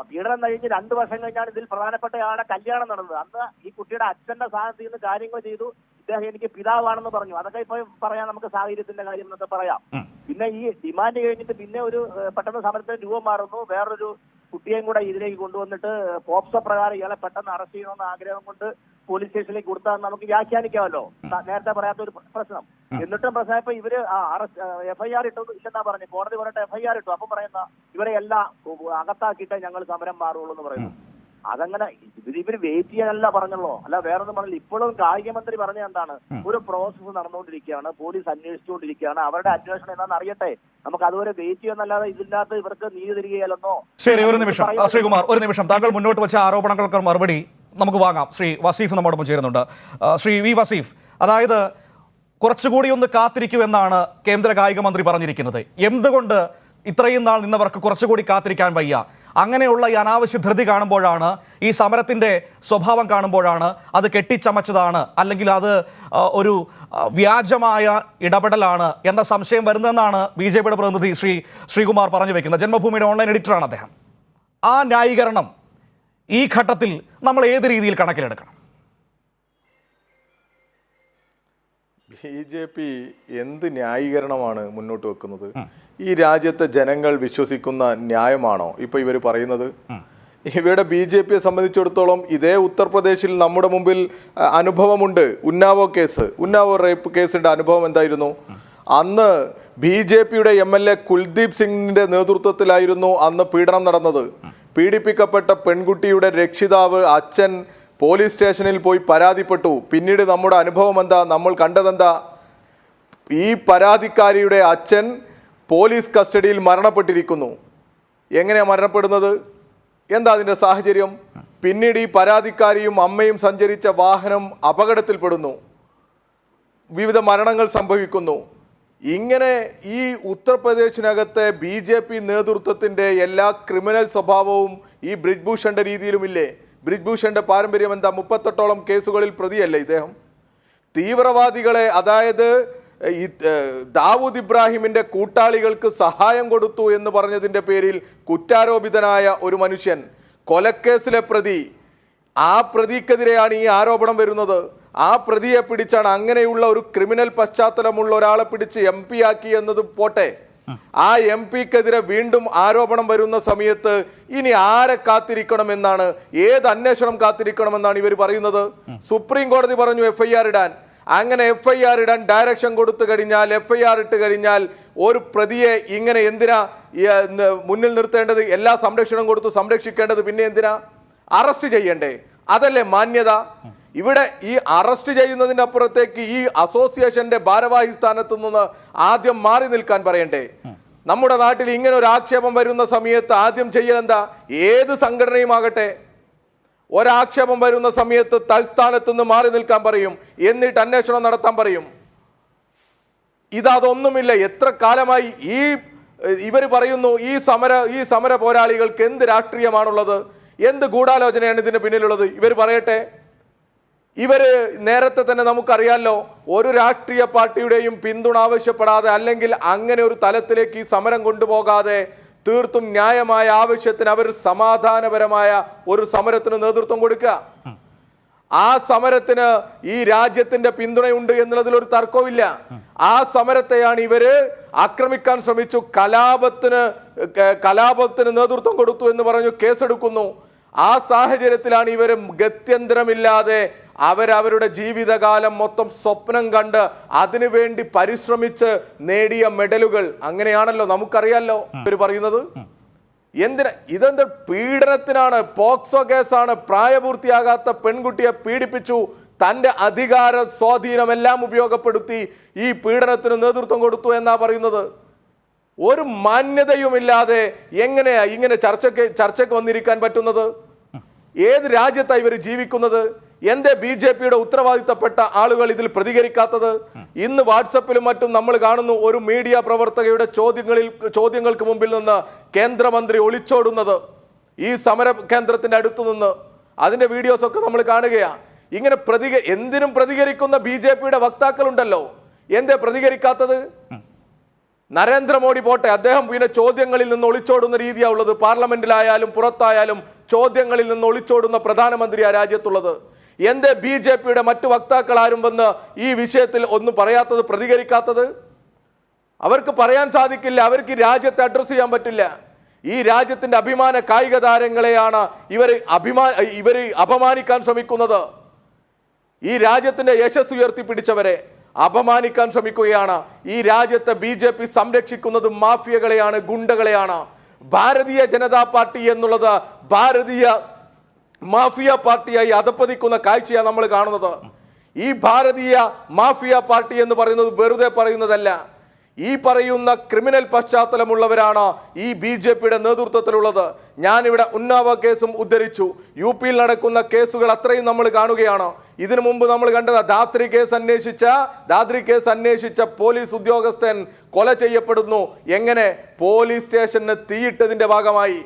പീഡനം കഴിഞ്ഞ് 2 വർഷം കഴിഞ്ഞാണ് ഇതിൽ പ്രധാനപ്പെട്ട ആളുടെ കല്യാണം നടന്നത്. അന്ന് ഈ കുട്ടിയുടെ അച്ഛന്റെ സ്ഥാനത്ത് നിന്ന് കാര്യങ്ങൾ ചെയ്തു. ഇദ്ദേഹം എനിക്ക് പിതാവാണെന്ന് പറഞ്ഞു. അതൊക്കെ ഇപ്പൊ പറയാം, നമുക്ക് സാഹചര്യത്തിന്റെ കാര്യം എന്നൊക്കെ പറയാം. പിന്നെ ഈ ഡിമാൻഡ് കഴിഞ്ഞിട്ട് പിന്നെ ഒരു പെട്ടെന്ന് സമരത്തിന് രൂപം മാറുന്നു. വേറൊരു കുട്ടിയെയും കൂടെ ഇതിലേക്ക് കൊണ്ടുവന്നിട്ട് പോക്സോ പ്രകാരം ഇയാളെ പെട്ടെന്ന് അറസ്റ്റ് ചെയ്യണമെന്ന ആഗ്രഹം കൊണ്ട് പോലീസ് സ്റ്റേഷനിലേക്ക് കൊടുത്താൽ നമുക്ക് വ്യാഖ്യാനിക്കാമല്ലോ, നേരത്തെ പറയാത്ത ഒരു പ്രശ്നം. എന്നിട്ടും പ്രശ്നമായപ്പോ ഇവര് FIR ഇട്ടു ഇല്ലെന്നാ പറഞ്ഞു. കോടതി പറഞ്ഞിട്ട് FIR ഇട്ടു. അപ്പം പറയുന്ന ഇവരെ എല്ലാം അകത്താക്കിയിട്ടേ ഞങ്ങൾ സമരം മാറുള്ളൂ എന്ന് പറയുന്നു. അതങ്ങനെ ഇവര് വെയിറ്റ് ചെയ്യാനല്ല പറഞ്ഞല്ലോ, അല്ല വേറൊന്നും പറഞ്ഞില്ല. ഇപ്പോഴും കായിക മന്ത്രി പറഞ്ഞ എന്താണ്, ഒരു പ്രോസസ്സ് നടന്നുകൊണ്ടിരിക്കുകയാണ്, പോലീസ് അന്വേഷിച്ചുകൊണ്ടിരിക്കുകയാണ്, അവരുടെ അന്വേഷണം എന്താണെന്ന് അറിയട്ടെ, നമുക്ക് അതുവരെ വെയിറ്റ് ചെയ്യുന്നല്ലാതെ ഇതിനകത്ത് ഇവർക്ക് നീതി തരികയല്ലെന്നോ. ശരി, ഒരു നിമിഷം ശ്രീകുമാർ, ഒരു നിമിഷം. താങ്കൾ മുന്നോട്ട് വെച്ച ആരോപണങ്ങൾക്ക് മറുപടി നമുക്ക് വാങ്ങാം. ശ്രീ വസീഫ് നമ്മോടൊപ്പം ചേരുന്നുണ്ട്. ശ്രീ വി വസീഫ്, അതായത് കുറച്ചുകൂടി ഒന്ന് കാത്തിരിക്കൂ എന്നാണ് കേന്ദ്ര കായിക മന്ത്രി പറഞ്ഞിരിക്കുന്നത്. എന്തുകൊണ്ട് ഇത്രയും നാൾ നിന്നവർക്ക് കുറച്ചുകൂടി കാത്തിരിക്കാൻ വയ്യ? അങ്ങനെയുള്ള ഈ അനാവശ്യ ധൃതി കാണുമ്പോഴാണ്, ഈ സമരത്തിൻ്റെ സ്വഭാവം കാണുമ്പോഴാണ് അത് കെട്ടിച്ചമച്ചതാണ്, അല്ലെങ്കിൽ അത് ഒരു വ്യാജമായ ഇടപെടലാണ് എന്ന സംശയം വരുന്നതെന്നാണ് BJPയുടെ പ്രതിനിധി ശ്രീകുമാർ പറഞ്ഞു വെക്കുന്നത്. ജന്മഭൂമിയുടെ ഓൺലൈൻ എഡിറ്ററാണ് അദ്ദേഹം. ആ ന്യായീകരണം ഈ ഘട്ടത്തിൽ നമ്മൾ ഏത് രീതിയിൽ കണക്കിലെടുക്കണം? BJP എന്ത് ന്യായീകരണമാണ് മുന്നോട്ട് വെക്കുന്നത്? ഈ രാജ്യത്തെ ജനങ്ങൾ വിശ്വസിക്കുന്ന ന്യായമാണോ ഇപ്പോൾ ഇവർ പറയുന്നത്? ഇവരുടെ BJPയെ സംബന്ധിച്ചിടത്തോളം ഇതേ ഉത്തർപ്രദേശിൽ നമ്മുടെ മുമ്പിൽ അനുഭവമുണ്ട്. ഉന്നാവോ റേപ്പ് കേസിൻ്റെ അനുഭവം എന്തായിരുന്നു? അന്ന് BJPയുടെ MLA കുൽദീപ് സിംഗിൻ്റെ നേതൃത്വത്തിലായിരുന്നു അന്ന് പീഡനം നടന്നത്. പീഡിപ്പിക്കപ്പെട്ട പെൺകുട്ടിയുടെ രക്ഷിതാവ്, അച്ഛൻ പോലീസ് സ്റ്റേഷനിൽ പോയി പരാതിപ്പെട്ടു. പിന്നീട് നമ്മുടെ അനുഭവം എന്താ, നമ്മൾ കണ്ടതെന്താ? ഈ പരാതിക്കാരിയുടെ അച്ഛൻ പോലീസ് കസ്റ്റഡിയിൽ മരണപ്പെട്ടിരിക്കുന്നു. എങ്ങനെയാണ് മരണപ്പെടുന്നത്? എന്താ അതിൻ്റെ സാഹചര്യം? പിന്നീട് ഈ പരാതിക്കാരിയും അമ്മയും സഞ്ചരിച്ച വാഹനം അപകടത്തിൽപ്പെടുന്നു, വിവിധ മരണങ്ങൾ സംഭവിക്കുന്നു. ഇങ്ങനെ ഈ ഉത്തർപ്രദേശിനകത്തെ BJP നേതൃത്വത്തിൻ്റെ എല്ലാ ക്രിമിനൽ സ്വഭാവവും ഈ ബ്രിജ്ഭൂഷന്റെ രീതിയിലുമില്ലേ? ബ്രിജ്ഭൂഷന്റെ പാരമ്പര്യം എന്താ? 38ഓളം കേസുകളിൽ പ്രതിയല്ലേ ഇദ്ദേഹം? തീവ്രവാദികളെ, അതായത് ഈ ദാവൂദ് ഇബ്രാഹിമിൻ്റെ കൂട്ടാളികൾക്ക് സഹായം കൊടുത്തു എന്ന് പറഞ്ഞതിൻ്റെ പേരിൽ കുറ്റാരോപിതനായ ഒരു മനുഷ്യൻ, കൊലക്കേസിലെ പ്രതി, ആ പ്രതിക്കെതിരെയാണ് ഈ ആരോപണം വരുന്നത്. ആ പ്രതിയെ പിടിച്ചാണ്, അങ്ങനെയുള്ള ഒരു ക്രിമിനൽ പശ്ചാത്തലമുള്ള ഒരാളെ പിടിച്ച് MP ആക്കി എന്നത് പോട്ടെ, ആ MP-ക്കെതിരെ വീണ്ടും ആരോപണം വരുന്ന സമയത്ത് ഇനി ആരെ കാത്തിരിക്കണമെന്നാണ്, ഏത് അന്വേഷണം കാത്തിരിക്കണമെന്നാണ് ഇവർ പറയുന്നത്? സുപ്രീം കോടതി പറഞ്ഞു FIR ഇടാൻ. അങ്ങനെ FIR ഇടാൻ ഡയറക്ഷൻ കൊടുത്തു കഴിഞ്ഞാൽ, FIR ഇട്ട് കഴിഞ്ഞാൽ ഒരു പ്രതിയെ ഇങ്ങനെ എന്തിനാ മുന്നിൽ നിർത്തേണ്ടത്? എല്ലാ സംരക്ഷണം കൊടുത്ത് സംരക്ഷിക്കേണ്ടത് പിന്നെ എന്തിനാ? അറസ്റ്റ് ചെയ്യണ്ടേ? അതല്ലേ മാന്യത? ഇവിടെ ഈ അറസ്റ്റ് ചെയ്യുന്നതിൻ്റെ അപ്പുറത്തേക്ക് ഈ അസോസിയേഷന്റെ ഭാരവാഹി സ്ഥാനത്ത് നിന്ന് ആദ്യം മാറി നിൽക്കാൻ പറയണ്ടേ? നമ്മുടെ നാട്ടിൽ ഇങ്ങനെ ഒരു ആക്ഷേപം വരുന്ന സമയത്ത് ആദ്യം ചെയ്യലെന്താ? ഏത് സംഘടനയുമാകട്ടെ, ഒരാക്ഷേപം വരുന്ന സമയത്ത് തൽസ്ഥാനത്ത് നിന്ന് മാറി നിൽക്കാൻ പറയും, എന്നിട്ട് അന്വേഷണം നടത്താൻ പറയും. ഇതൊന്നുമില്ല. എത്ര കാലമായി ഇവർ പറയുന്നു ഈ സമര പോരാളികൾക്ക് എന്ത് രാഷ്ട്രീയമാണുള്ളത്, എന്ത് ഗൂഢാലോചനയാണ് ഇതിന് പിന്നിലുള്ളത്? ഇവർ പറയട്ടെ. ഇവര് നേരത്തെ തന്നെ നമുക്കറിയാലോ, ഒരു രാഷ്ട്രീയ പാർട്ടിയുടെയും പിന്തുണ ആവശ്യപ്പെടാതെ, അല്ലെങ്കിൽ അങ്ങനെ ഒരു തലത്തിലേക്ക് ഈ സമരം കൊണ്ടുപോകാതെ തീർത്തും ന്യായമായ ആവശ്യത്തിന് അവർ സമാധാനപരമായ ഒരു സമരത്തിന് നേതൃത്വം കൊടുക്കുക. ആ സമരത്തിന് ഈ രാജ്യത്തിന്റെ പിന്തുണയുണ്ട് എന്നുള്ളതിൽ ഒരു തർക്കവുമില്ല. ആ സമരത്തെയാണ് ഇവര് ആക്രമിക്കാൻ ശ്രമിച്ചു, കലാപത്തിന് നേതൃത്വം കൊടുത്തു എന്ന് പറഞ്ഞു കേസെടുക്കുന്നു. ആ സാഹചര്യത്തിലാണ് ഇവർ ഗത്യന്തരമില്ലാതെ അവരവരുടെ ജീവിതകാലം മൊത്തം സ്വപ്നം കണ്ട് അതിനുവേണ്ടി പരിശ്രമിച്ച് നേടിയ മെഡലുകൾ, അങ്ങനെയാണല്ലോ നമുക്കറിയാലോ ഇവർ പറയുന്നത്. ഇതെന്ത് പീഡനത്തിനാണ്? പോക്സോ കേസാണ്. പ്രായപൂർത്തിയാകാത്ത പെൺകുട്ടിയെ പീഡിപ്പിച്ചു, തൻ്റെ അധികാര സ്വാധീനമെല്ലാം ഉപയോഗപ്പെടുത്തി ഈ പീഡനത്തിന് നേതൃത്വം കൊടുത്തു എന്നാ പറയുന്നത്. ഒരു മാന്യതയുമില്ലാതെ എങ്ങനെയാ ഇങ്ങനെ ചർച്ചയ്ക്ക് വന്നിരിക്കാൻ പറ്റുന്നത്? ഏത് രാജ്യത്താണ് ഇവർ ജീവിക്കുന്നത്? എന്തേ BJP-യുടെ ഉത്തരവാദിത്തപ്പെട്ട ആളുകൾ ഇതിൽ പ്രതികരിക്കാത്തത്? ഇന്ന് വാട്സപ്പിലും മറ്റും നമ്മൾ കാണുന്നു ഒരു മീഡിയ പ്രവർത്തകയുടെ ചോദ്യങ്ങൾക്ക് മുമ്പിൽ നിന്ന് കേന്ദ്രമന്ത്രി ഒളിച്ചോടുന്നത്, ഈ സമര കേന്ദ്രത്തിന്റെ അടുത്ത് നിന്ന്. അതിന്റെ വീഡിയോസ് ഒക്കെ നമ്മൾ കാണുകയാണ്. ഇങ്ങനെ എന്തിനും പ്രതികരിക്കുന്ന BJP-യുടെ വക്താക്കളുണ്ടല്ലോ, എന്തേ പ്രതികരിക്കാത്തത്? നരേന്ദ്രമോദി പോട്ടെ, അദ്ദേഹം പിന്നെ ചോദ്യങ്ങളിൽ നിന്ന് ഒളിച്ചോടുന്ന രീതിയാണ് ഉള്ളത്. പാർലമെന്റിലായാലും പുറത്തായാലും ചോദ്യങ്ങളിൽ നിന്ന് ഒളിച്ചോടുന്ന പ്രധാനമന്ത്രിയാ രാജ്യത്തുള്ളത്. എന്തേ BJP-യുടെ മറ്റു വക്താക്കൾ ആരും വന്ന് ഈ വിഷയത്തിൽ ഒന്നും പറയാത്തത്, പ്രതികരിക്കാത്തത്? അവർക്ക് പറയാൻ സാധിക്കില്ല, അവർക്ക് ഈ രാജ്യത്തെ അഡ്രസ് ചെയ്യാൻ പറ്റില്ല. ഈ രാജ്യത്തിന്റെ അഭിമാന കായിക താരങ്ങളെയാണ് ഇവർ അപമാനിക്കാൻ ശ്രമിക്കുന്നത്. ഈ രാജ്യത്തിന്റെ യശസ് ഉയർത്തിപ്പിടിച്ചവരെ അപമാനിക്കാൻ ശ്രമിക്കുകയാണ്. ഈ രാജ്യത്തെ BJP സംരക്ഷിക്കുന്നത് മാഫിയകളെയാണ്, ഗുണ്ടകളെയാണ്. ഭാരതീയ ജനതാ പാർട്ടി എന്നുള്ളത് ഭാരതീയ മാഫിയ പാർട്ടിയായി അധപ്പതിക്കുന്ന കാഴ്ചയാണ് നമ്മൾ കാണുന്നത്. ഈ ഭാരതീയ മാഫിയ പാർട്ടി എന്ന് പറയുന്നത് വെറുതെ പറയുന്നതല്ല. ഈ പറയുന്ന ക്രിമിനൽ പശ്ചാത്തലമുള്ളവരാണ് ഈ BJP-യുടെ നേതൃത്വത്തിലുള്ളത്. ഞാനിവിടെ ഉന്നാവ കേസും ഉദ്ധരിച്ചു. UP-യിൽ നടക്കുന്ന കേസുകൾ അത്രയും നമ്മൾ കാണുകയാണ്. ഇതിനു മുമ്പ് നമ്മൾ കണ്ടത് ദാദ്രി കേസ് അന്വേഷിച്ച പോലീസ് ഉദ്യോഗസ്ഥൻ കൊല ചെയ്യപ്പെടുന്നു. എങ്ങനെ? പോലീസ് സ്റ്റേഷന് തീയിട്ടതിന്റെ ഭാഗമായി.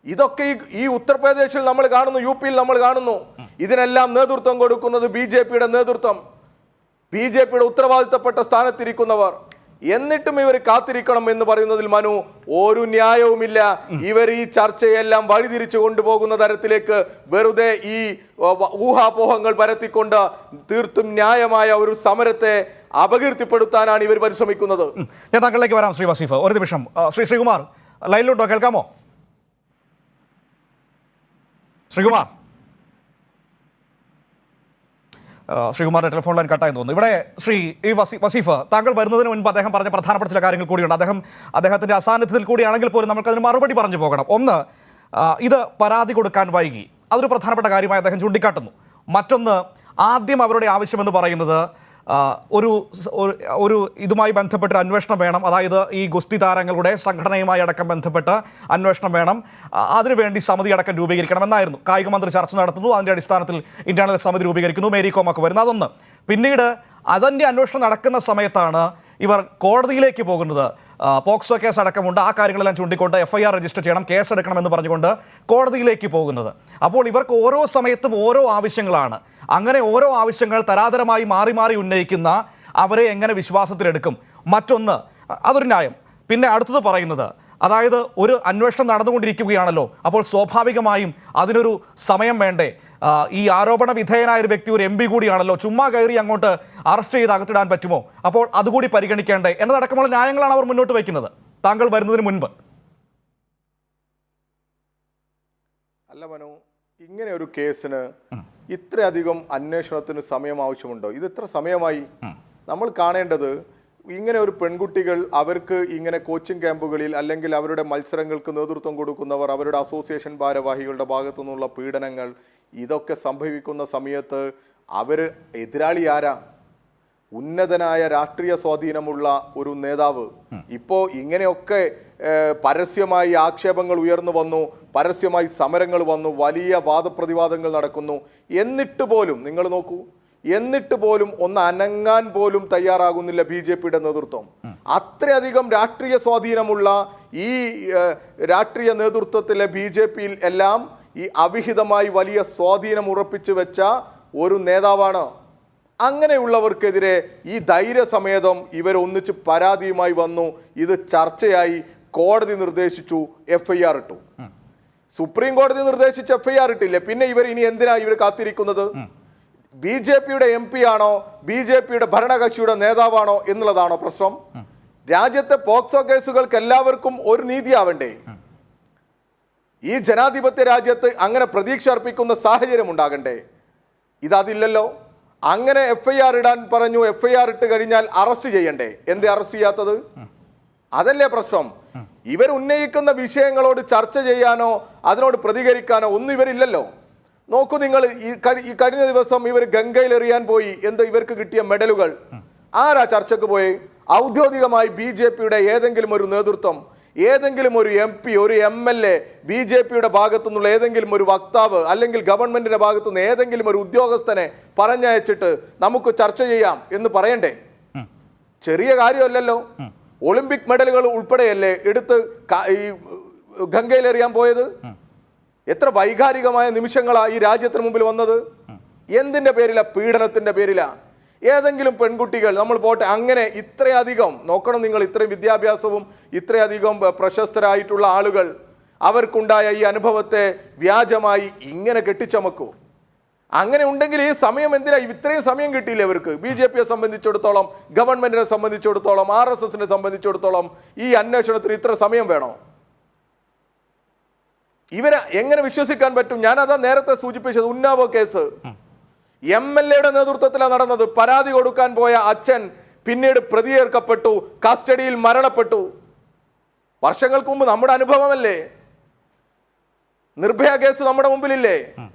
ഇതൊക്കെ ഈ ഉത്തർപ്രദേശിൽ നമ്മൾ കാണുന്നു, UP-യിൽ നമ്മൾ കാണുന്നു. ഇതിനെല്ലാം നേതൃത്വം കൊടുക്കുന്നത് BJP-യുടെ നേതൃത്വം, BJP-യുടെ ഉത്തരവാദിത്തപ്പെട്ട സ്ഥാനത്തിരിക്കുന്നവർ. എന്നിട്ടും ഇവർ കാത്തിരിക്കണം എന്ന് പറയുന്നതിൽ മനു ഒരു ന്യായവുമില്ല. ഇവർ ഈ ചർച്ചയെല്ലാം വഴിതിരിച്ചു കൊണ്ടുപോകുന്ന തരത്തിലേക്ക് വെറുതെ ഈ ഊഹാപോഹങ്ങൾ പരത്തിക്കൊണ്ട് തീർത്തും ന്യായമായ ഒരു സമരത്തെ അപകീർത്തിപ്പെടുത്താനാണ് ഇവർ പരിശ്രമിക്കുന്നത്. ഞാൻ താങ്കളിലേക്ക് വരാം ശ്രീ വസീഫ്. ഒരു നിമിഷം. ശ്രീകുമാർ ലൈനിലുണ്ടോ? കേൾക്കാമോ ശ്രീകുമാർ? ശ്രീകുമാറിന്റെ ടെലിഫോൺ ലൈൻ കട്ടായി തോന്നുന്നു. ഇവിടെ ഈ വസീഫ്, താങ്കൾ വരുന്നതിന് മുൻപ് അദ്ദേഹം പറഞ്ഞ പ്രധാനപ്പെട്ട ചില കാര്യങ്ങൾ കൂടിയുണ്ട്. അദ്ദേഹത്തിന്റെ അസാന്നിധ്യത്തിൽ കൂടിയാണെങ്കിൽ പോലും നമുക്കതിന് മറുപടി പറഞ്ഞു പോകണം. ഒന്ന്, ഇത് പരാതി കൊടുക്കാൻ വൈകി, അതൊരു പ്രധാനപ്പെട്ട കാര്യമായി അദ്ദേഹം ചൂണ്ടിക്കാട്ടുന്നു. മറ്റൊന്ന്, ആദ്യം അവരുടെ ആവശ്യമെന്ന് പറയുന്നത് ഒരു ഇതുമായി ബന്ധപ്പെട്ടൊരു അന്വേഷണം വേണം, അതായത് ഈ ഗുസ്തി താരങ്ങളുടെ സംഘടനയുമായി അടക്കം ബന്ധപ്പെട്ട് അന്വേഷണം വേണം, അതിനുവേണ്ടി സമിതി അടക്കം രൂപീകരിക്കണം എന്നായിരുന്നു. കായിക മന്ത്രി ചർച്ച നടത്തുന്നു, അതിൻ്റെ അടിസ്ഥാനത്തിൽ ഇന്റേണൽ സമിതി രൂപീകരിക്കുന്നു, മേരി കോമൊക്കെ വരുന്നു. അതൊന്ന്. പിന്നീട് അതിൻ്റെ അന്വേഷണം നടക്കുന്ന സമയത്താണ് ഇവർ കോടതിയിലേക്ക് പോകുന്നത്. പോക്സോ കേസ് അടക്കമുണ്ട്. ആ കാര്യങ്ങളെല്ലാം ചൂണ്ടിക്കൊണ്ട് FIR രജിസ്റ്റർ ചെയ്യണം, കേസെടുക്കണമെന്ന് പറഞ്ഞുകൊണ്ട് കോടതിയിലേക്ക് പോകുന്നത്. അപ്പോൾ ഇവർക്ക് ഓരോ സമയത്തും ഓരോ ആവശ്യങ്ങളാണ്. അങ്ങനെ ഓരോ ആവശ്യങ്ങൾ തരാതരമായി മാറി മാറി ഉന്നയിക്കുന്ന അവരെ എങ്ങനെ വിശ്വാസത്തിലെടുക്കും? മറ്റൊന്ന്, അതൊരു ന്യായം. പിന്നെ അടുത്തത് പറയുന്നത് അതായത് ഒരു അന്വേഷണം നടന്നുകൊണ്ടിരിക്കുകയാണല്ലോ, അപ്പോൾ സ്വാഭാവികമായും അതിനൊരു സമയം വേണ്ടേ? ഈ ആരോപണ വിധേയനായ ഒരു വ്യക്തി ഒരു MP കൂടിയാണല്ലോ, ചുമ്മാ കയറി അങ്ങോട്ട് അറസ്റ്റ് ചെയ്ത് അകത്തിടാൻ പറ്റുമോ? അപ്പോൾ അതുകൂടി പരിഗണിക്കേണ്ടേ എന്നതടക്കമുള്ള ന്യായങ്ങളാണ് അവർ മുന്നോട്ട് വയ്ക്കുന്നത് താങ്കൾ വരുന്നതിന് മുൻപ്. അല്ല മനു, ഇങ്ങനെ ഒരു കേസിന് ഇത്രയധികം അന്വേഷണത്തിന് സമയം ആവശ്യമുണ്ടോ? ഇത് എത്ര സമയമായി? നമ്മൾ കാണേണ്ടത് ഇങ്ങനെ ഒരു പെൺകുട്ടികൾ അവർക്ക് ഇങ്ങനെ കോച്ചിങ് ക്യാമ്പുകളിൽ അല്ലെങ്കിൽ അവരുടെ മത്സരങ്ങൾക്ക് നേതൃത്വം കൊടുക്കുന്നവർ, അവരുടെ അസോസിയേഷൻ ഭാരവാഹികളുടെ ഭാഗത്തു നിന്നുള്ള പീഡനങ്ങൾ, ഇതൊക്കെ സംഭവിക്കുന്ന സമയത്ത് അവർ എതിരാളി ആരാ? ഉന്നതനായ രാഷ്ട്രീയ സ്വാധീനമുള്ള ഒരു നേതാവ്. ഇപ്പോൾ ഇങ്ങനെയൊക്കെ പരസ്യമായി ആക്ഷേപങ്ങൾ ഉയർന്നു വന്നു, പരസ്യമായി സമരങ്ങൾ വന്നു, വലിയ വാദപ്രതിവാദങ്ങൾ നടക്കുന്നു. എന്നിട്ട് പോലും നിങ്ങൾ നോക്കൂ, എന്നിട്ട് പോലും ഒന്ന് അനങ്ങാൻ പോലും തയ്യാറാകുന്നില്ല BJPയുടെ നേതൃത്വം. അത്രയധികം രാഷ്ട്രീയ സ്വാധീനമുള്ള ഈ രാഷ്ട്രീയ നേതൃത്വത്തിലെ BJPയിൽ എല്ലാം ഈ അവിഹിതമായി വലിയ സ്വാധീനം ഉറപ്പിച്ചു വെച്ച ഒരു നേതാവാണ്. അങ്ങനെയുള്ളവർക്കെതിരെ ഈ ധൈര്യസമേതം ഇവരൊന്നിച്ച് പരാതിയുമായി വന്നു. ഇത് ചർച്ചയായി, കോടതി നിർദ്ദേശിച്ചു, FIR ഇട്ടു. സുപ്രീം കോടതി നിർദ്ദേശിച്ച് FIR ഇട്ടില്ലേ, പിന്നെ ഇനി എന്തിനാ ഇവർ കാത്തിരിക്കുന്നത്? BJPയുടെ MP ആണോ, BJPയുടെ ഭരണകക്ഷിയുടെ നേതാവാണോ എന്നുള്ളതാണോ പ്രശ്നം? രാജ്യത്തെ പോക്സോ കേസുകൾക്ക് എല്ലാവർക്കും ഒരു നീതിയാവണ്ടേ? ഈ ജനാധിപത്യ രാജ്യത്ത് അങ്ങനെ പ്രതീക്ഷ അർപ്പിക്കുന്ന സാഹചര്യം ഉണ്ടാകണ്ടേ? ഇതതില്ലല്ലോ. അങ്ങനെ FIR ഇടാൻ പറഞ്ഞു, FIR ഇട്ട് കഴിഞ്ഞാൽ അറസ്റ്റ് ചെയ്യണ്ടേ? എന്തേ അറസ്റ്റ് ചെയ്യാത്തത്? അതല്ലേ പ്രശ്നം. ഇവർ ഉന്നയിക്കുന്ന വിഷയങ്ങളോട് ചർച്ച ചെയ്യാനോ അതിനോട് പ്രതികരിക്കാനോ ഒന്നും ഇവരില്ലല്ലോ. നോക്കൂ നിങ്ങൾ, ഈ കഴിഞ്ഞ ദിവസം ഇവർ ഗംഗയിൽ എറിയാൻ പോയി. എന്താ ഇവർക്ക് കിട്ടിയ മെഡലുകൾ? ആരാ ചർച്ചക്ക് പോയി? ഔദ്യോഗികമായി BJPയുടെ ഏതെങ്കിലും ഒരു നേതൃത്വം, ഏതെങ്കിലും ഒരു MP, ഒരു MLA, BJPയുടെ ഭാഗത്തു നിന്നുള്ള ഏതെങ്കിലും ഒരു വക്താവ് അല്ലെങ്കിൽ ഗവൺമെന്റിന്റെ ഭാഗത്തു നിന്ന് ഏതെങ്കിലും ഒരു ഉദ്യോഗസ്ഥനെ പറഞ്ഞയച്ചിട്ട് നമുക്ക് ചർച്ച ചെയ്യാം എന്ന് പറയണ്ടേ? ചെറിയ കാര്യമല്ലല്ലോ. ഒളിമ്പിക് മെഡലുകൾ ഉൾപ്പെടെയല്ലേ എടുത്ത് ഈ ഗംഗയിലെറിയാൻ പോയത്? എത്ര വൈകാരികമായ നിമിഷങ്ങളാ ഈ രാജ്യത്തിന് മുമ്പിൽ വന്നത്. എന്തിന്റെ പേരിലാ? പീഡനത്തിന്റെ പേരിലാ. ഏതെങ്കിലും പെൺകുട്ടികൾ നമ്മൾ പോട്ടെ, അങ്ങനെ ഇത്രയധികം നോക്കണം നിങ്ങൾ, ഇത്രയും വിദ്യാഭ്യാസവും ഇത്രയധികം പ്രശസ്തരായിട്ടുള്ള ആളുകൾ, അവർക്കുണ്ടായ ഈ അനുഭവത്തെ വ്യാജമായി ഇങ്ങനെ കെട്ടിച്ചമക്കൂ. അങ്ങനെ ഉണ്ടെങ്കിൽ ഈ സമയം എന്തിനാ? ഇത്രയും സമയം കിട്ടിയില്ലേ ഇവർക്ക്? BJPയെ സംബന്ധിച്ചിടത്തോളം, ഗവൺമെന്റിനെ സംബന്ധിച്ചിടത്തോളം, RSSനെ സംബന്ധിച്ചിടത്തോളം ഈ അന്വേഷണത്തിന് ഇത്ര സമയം വേണോ? ഇവരെ എങ്ങനെ വിശ്വസിക്കാൻ പറ്റും? ഞാനതാ നേരത്തെ സൂചിപ്പിച്ചത്. ഉന്നാവോ കേസ് MLAയുടെ നേതൃത്വത്തിലാണ് നടന്നത്. പരാതി കൊടുക്കാൻ പോയ അച്ഛൻ പിന്നീട് പ്രതിയേർക്കപ്പെട്ടു, കസ്റ്റഡിയിൽ മരണപ്പെട്ടു. വർഷങ്ങൾക്ക് മുമ്പ് നമ്മുടെ അനുഭവമല്ലേ? നിർഭയ കേസ് നമ്മുടെ മുമ്പിലില്ലേ?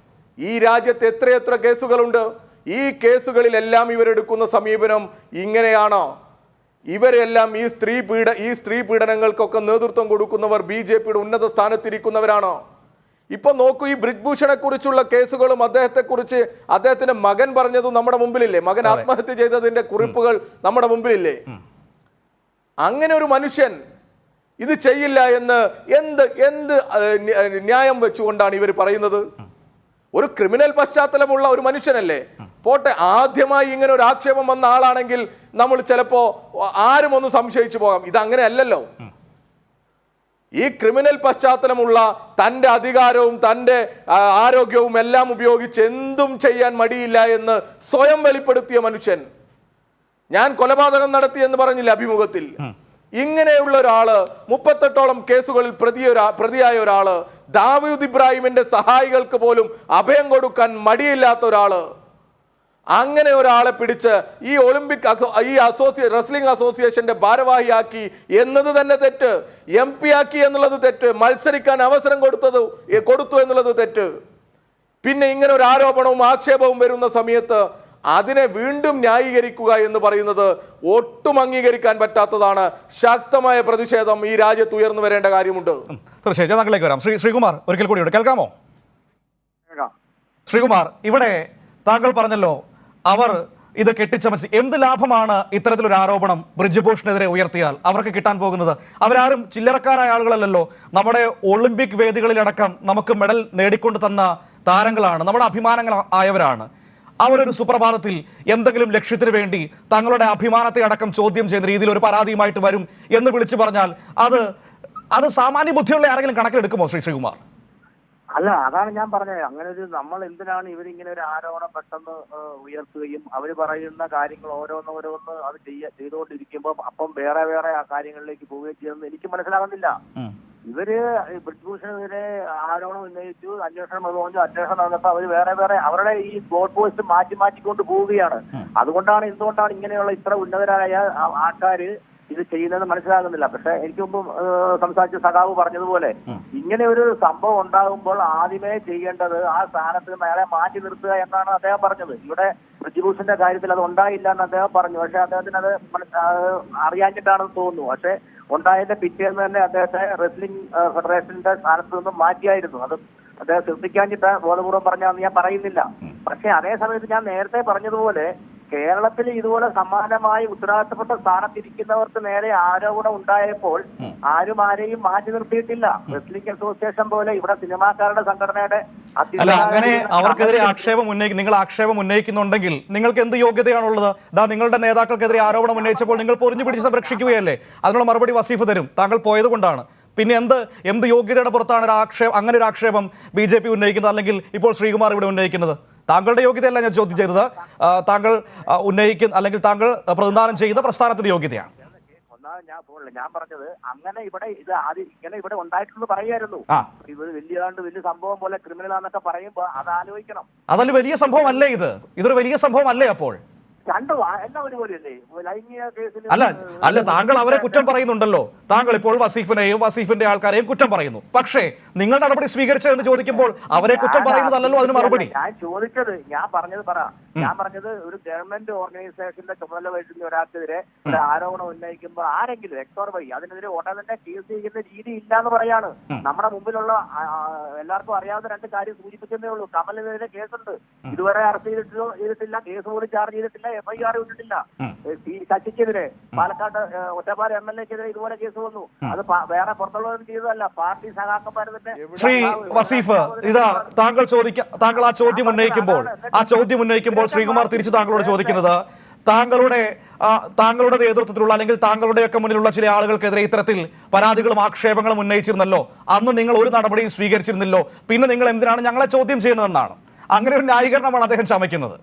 ഈ രാജ്യത്ത് എത്രയെത്ര കേസുകളുണ്ട്. ഈ കേസുകളിലെല്ലാം ഇവരെടുക്കുന്ന സമീപനം ഇങ്ങനെയാണോ? ഇവരെല്ലാം ഈ സ്ത്രീ പീഡനങ്ങൾക്കൊക്കെ നേതൃത്വം കൊടുക്കുന്നവർ BJPയുടെ ഉന്നത സ്ഥാനത്തിരിക്കുന്നവരാണോ? ഇപ്പൊ നോക്കൂ, ഈ ബ്രിജ്ഭൂഷണെ കുറിച്ചുള്ള കേസുകളും അദ്ദേഹത്തെക്കുറിച്ച് അദ്ദേഹത്തിന്റെ മകൻ പറഞ്ഞതും നമ്മുടെ മുമ്പിലില്ലേ? മകൻ ആത്മഹത്യ ചെയ്തതിന്റെ കുറിപ്പുകൾ നമ്മുടെ മുമ്പിലില്ലേ? അങ്ങനെ ഒരു മനുഷ്യൻ ഇത് ചെയ്യില്ല എന്ന് എന്ത് ന്യായം വെച്ചുകൊണ്ടാണ് ഇവർ പറയുന്നത്? ഒരു ക്രിമിനൽ പശ്ചാത്തലമുള്ള ഒരു മനുഷ്യനല്ലേ? പോട്ടെ, ആദ്യമായി ഇങ്ങനെ ഒരു ആക്ഷേപം വന്ന ആളാണെങ്കിൽ നമ്മൾ ചിലപ്പോ ആരും ഒന്ന് സംശയിച്ചു പോകാം. ഇതങ്ങനെ അല്ലല്ലോ. ഈ ക്രിമിനൽ പശ്ചാത്തലമുള്ള തൻ്റെ അധികാരവും തൻ്റെ ആരോഗ്യവും എല്ലാം ഉപയോഗിച്ച് എന്തും ചെയ്യാൻ മടിയില്ല എന്ന് സ്വയം വെളിപ്പെടുത്തിയ മനുഷ്യൻ. ഞാൻ കൊലപാതകം നടത്തി എന്ന് പറഞ്ഞില്ല അഭിമുഖത്തിൽ. ഇങ്ങനെയുള്ള ഒരാള്, 38ഓളം കേസുകളിൽ പ്രതിയായ ഒരാള്, ദാവൂദ് ഇബ്രാഹിമിന്റെ സഹായികൾക്ക് പോലും അഭയം കൊടുക്കാൻ മടിയില്ലാത്ത ഒരാള്, അങ്ങനെ ഒരാളെ പിടിച്ച് ഈ ഒളിമ്പിക് റെസ്ലിംഗ് അസോസിയേഷന്റെ ഭാരവാഹിയാക്കി എന്നത് തന്നെ തെറ്റ്. MP ആക്കി എന്നുള്ളത് തെറ്റ്. മത്സരിക്കാൻ അവസരം കൊടുത്തു എന്നുള്ളത് തെറ്റ്. പിന്നെ ഇങ്ങനെ ഒരു ആരോപണവും ആക്ഷേപവും വരുന്ന സമയത്ത് അതിനെ വീണ്ടും ന്യായീകരിക്കുക എന്ന് പറയുന്നത് ഒട്ടും അംഗീകരിക്കാൻ പറ്റാത്തതാണ്. ശക്തമായ പ്രതിഷേധം ഈ രാജ്യത്ത് ഉയർന്നു വരേണ്ട കാര്യമുണ്ട്. തീർച്ചയായും താങ്കളിലേക്ക് വരാം. ശ്രീകുമാർ ഒരിക്കൽ കൂടി കേൾക്കാമോ? ശ്രീകുമാർ, ഇവിടെ താങ്കൾ പറഞ്ഞല്ലോ അവർ ഇത് കെട്ടിച്ചമച്ച് എന്ത് ലാഭമാണ് ഇത്തരത്തിലൊരു ആരോപണം ബ്രിജ്ഭൂഷണെതിരെ ഉയർത്തിയാൽ അവർക്ക് കിട്ടാൻ പോകുന്നത്? അവരാരും ചില്ലറക്കാരായ ആളുകളല്ലല്ലോ. നമ്മുടെ ഒളിമ്പിക് വേദികളിലടക്കം നമുക്ക് മെഡൽ നേടിക്കൊണ്ട് തന്ന താരങ്ങളാണ്, നമ്മുടെ അഭിമാനങ്ങൾ ആയവരാണ്. അവരൊരു സുപ്രഭാതത്തിൽ എന്തെങ്കിലും ലക്ഷ്യത്തിന് വേണ്ടി തങ്ങളുടെ അഭിമാനത്തെ അടക്കം ചോദ്യം ചെയ്യുന്ന രീതിയിൽ ഒരു പരാതിയുമായിട്ട് വരും എന്ന് വിളിച്ചു പറഞ്ഞാൽ അത് സാമാന്യ ബുദ്ധിയുള്ള ആരെങ്കിലും കണക്കിലെടുക്കുമോ ശ്രീകുമാർ? അല്ല, അതാണ് ഞാൻ പറഞ്ഞത്. അങ്ങനെ ഒരു നമ്മൾ എന്തിനാണ് ഇവരിങ്ങനെ ഒരു ആരോപണം പെട്ടെന്ന് ഉയർത്തുകയും അവര് പറയുന്ന കാര്യങ്ങൾ ഓരോന്ന് അത് ചെയ്തുകൊണ്ടിരിക്കുമ്പോൾ അപ്പം വേറെ ആ കാര്യങ്ങളിലേക്ക് പോവുകയും ചെയ്യുന്നത് എനിക്ക് മനസ്സിലാകുന്നില്ല. ഇവര് ബ്രിജ്ഭൂഷണെതിരെ ആരോപണം ഉന്നയിച്ചു, അന്വേഷണം നടന്നപ്പോ അവര് വേറെ അവരുടെ ഈ ഗോഡ് പോസ്റ്റ് മാറ്റിക്കൊണ്ട് പോവുകയാണ്. എന്തുകൊണ്ടാണ് ഇങ്ങനെയുള്ള ഇത്ര ഉന്നതരായ ആൾക്കാര് ഇത് ചെയ്യുന്നതെന്ന് മനസ്സിലാകുന്നില്ല. പക്ഷെ എനിക്ക് മുമ്പ് സംസാരിച്ച സഖാവ് പറഞ്ഞതുപോലെ ഇങ്ങനെ ഒരു സംഭവം ഉണ്ടാകുമ്പോൾ ആദ്യമേ ചെയ്യേണ്ടത് ആ സ്ഥാനത്ത് അയാളെ മാറ്റി നിർത്തുക എന്നാണ് അദ്ദേഹം പറഞ്ഞത്. ഇവിടെ ബ്രിജ്ഭൂഷന്റെ കാര്യത്തിൽ അത് ഉണ്ടായില്ല എന്ന് അദ്ദേഹം പറഞ്ഞു. പക്ഷെ അദ്ദേഹത്തിന് അത് അറിയാഞ്ഞിട്ടാണെന്ന് തോന്നുന്നു. പക്ഷെ ഉണ്ടായതിന്റെ പിറ്റേന്ന് തന്നെ അദ്ദേഹത്തെ റെസ്ലിംഗ് ഫെഡറേഷന്റെ സ്ഥാനത്ത് നിന്നും മാറ്റിയായിരുന്നു. അത് അദ്ദേഹം ശ്രദ്ധിക്കാഞ്ഞിട്ട് ബോധപൂർവ്വം പറഞ്ഞാന്ന് ഞാൻ പറയുന്നില്ല. പക്ഷെ അതേ സമയത്ത് ഞാൻ നേരത്തെ പറഞ്ഞതുപോലെ കേരളത്തിൽ ഇതുപോലെ സമാനമായി ഉത്തരവാദിത്തപ്പെട്ട സ്ഥാനത്തിരിക്കുന്നവർക്ക് നേരെ ആരോപണം ഉണ്ടായപ്പോൾ ആരെയും മാറ്റി നിർത്തിയിട്ടില്ല. റെസ്ലിംഗ് അസോസിയേഷൻ പോലെ ഇവിടെ സിനിമാക്കാരുടെ സംഘടനയുടെ അല്ല, അങ്ങനെ അവർക്കെതിരെ നിങ്ങൾ ആക്ഷേപം ഉന്നയിക്കുന്നുണ്ടെങ്കിൽ നിങ്ങൾക്ക് എന്ത് യോഗ്യതയാണുള്ളത്? നിങ്ങളുടെ നേതാക്കൾക്കെതിരെ ആരോപണം ഉന്നയിച്ചപ്പോൾ നിങ്ങൾ പൊറിഞ്ഞു പിടിച്ച് സംരക്ഷിക്കുകയല്ലേ? അതിനുള്ള മറുപടി വസീഫ് തരും. താങ്കൾ പോയത് കൊണ്ടാണ്. പിന്നെ എന്ത് യോഗ്യതയുടെ പുറത്താണ് അങ്ങനെ ഒരു ആക്ഷേപം BJP ഉന്നയിക്കുന്നത്, അല്ലെങ്കിൽ ഇപ്പോൾ ശ്രീകുമാർ ഇവിടെ ഉന്നയിക്കുന്നത്? താങ്കളുടെ യോഗ്യതയല്ല ഞാൻ ചോദ്യം ചെയ്തത്. താങ്കൾ ഉന്നയിക്കുന്ന അല്ലെങ്കിൽ താങ്കൾ പ്രതിനിധാനം ചെയ്യുന്ന പ്രസ്ഥാനത്തിന്റെ യോഗ്യതയാണ്. ഞാൻ പറഞ്ഞത് അങ്ങനെ ഇവിടെ ഉണ്ടായിട്ടുള്ളത് പറയായിരുന്നു. ഇത് വലിയ സംഭവം പോലെ ക്രിമിനലാന്നൊക്കെ പറയുമ്പോ അത് ആലോചിക്കണം. അതല്ല വലിയ സംഭവം അല്ലേ? ഇതൊരു വലിയ സംഭവം അല്ലേ? അപ്പോൾ എല്ലാം ഒരുപോലെയല്ലേ? ലൈംഗിക കേസിൽ അല്ല, താങ്കൾ അവരെ കുറ്റം പറയുന്നുണ്ടല്ലോ. താങ്കൾ ഇപ്പോൾ വസീഫിന്റെ ആൾക്കാരെയും കുറ്റം പറയുന്നു. പക്ഷേ നിങ്ങൾ നടപടി സ്വീകരിച്ചതെന്ന് ചോദിക്കുമ്പോൾ അവരെ കുറ്റം പറയുന്നതല്ലോ അതിന് മറുപടി. ഞാൻ പറഞ്ഞത് ഒരു ഗവൺമെന്റ് ഓർഗനൈസേഷന്റെ ചുമതല വഹിക്കുന്ന ഒരാൾക്കെതിരെ ഒരു ആരോപണം ഉന്നയിക്കുമ്പോൾ ആരെങ്കിലും എക്സോർബൈ അതിനെതിരെ ഉടനെ തന്നെ കേസ് ചെയ്യുന്ന രീതി ഇല്ല എന്ന് പറയാണ്. നമ്മുടെ മുമ്പിലുള്ള എല്ലാവർക്കും അറിയാവുന്ന രണ്ട് കാര്യം സൂചിപ്പിക്കുന്നേ ഉള്ളൂ. കമലിനെതിരെ കേസുണ്ട്, ഇതുവരെ അറസ്റ്റ് ചെയ്തിട്ടില്ല, കേസ് പോലും ചാർജ് ചെയ്തിട്ടില്ല, FIR ഇട്ടിട്ടില്ല. ശശിക്കെതിരെ പാലക്കാട് ഒറ്റപ്പാലം MLA-ക്കെതിരെ ഇതുപോലെ കേസ് വന്നു. അത് വേറെ പുറത്തുള്ളവരും ചെയ്തതല്ല, പാർട്ടി സഖാക്കന്മാർ തന്നെ. ശ്രീ വസീഫ്, താങ്കൾ ആ ചോദ്യം ഉന്നയിക്കുമ്പോൾ ശ്രീകുമാർ തിരിച്ച് താങ്കളോട് ചോദിക്കുന്നത്, താങ്കളുടെ നേതൃത്വത്തിലുള്ള അല്ലെങ്കിൽ താങ്കളുടെയൊക്കെ മുന്നിലുള്ള ചില ആളുകൾക്കെതിരെ ഇത്തരത്തിൽ പരാതികളും ആക്ഷേപങ്ങളും ഉന്നയിച്ചിരുന്നല്ലോ, അന്ന് നിങ്ങൾ ഒരു നടപടിയും സ്വീകരിച്ചിരുന്നില്ലോ, പിന്നെ നിങ്ങൾ എന്തിനാണ് ഞങ്ങളെ ചോദ്യം ചെയ്യുന്നതെന്നാണ്. അങ്ങനെ ഒരു ന്യായീകരണമാണ് അദ്ദേഹം ചമയ്ക്കുന്നത്.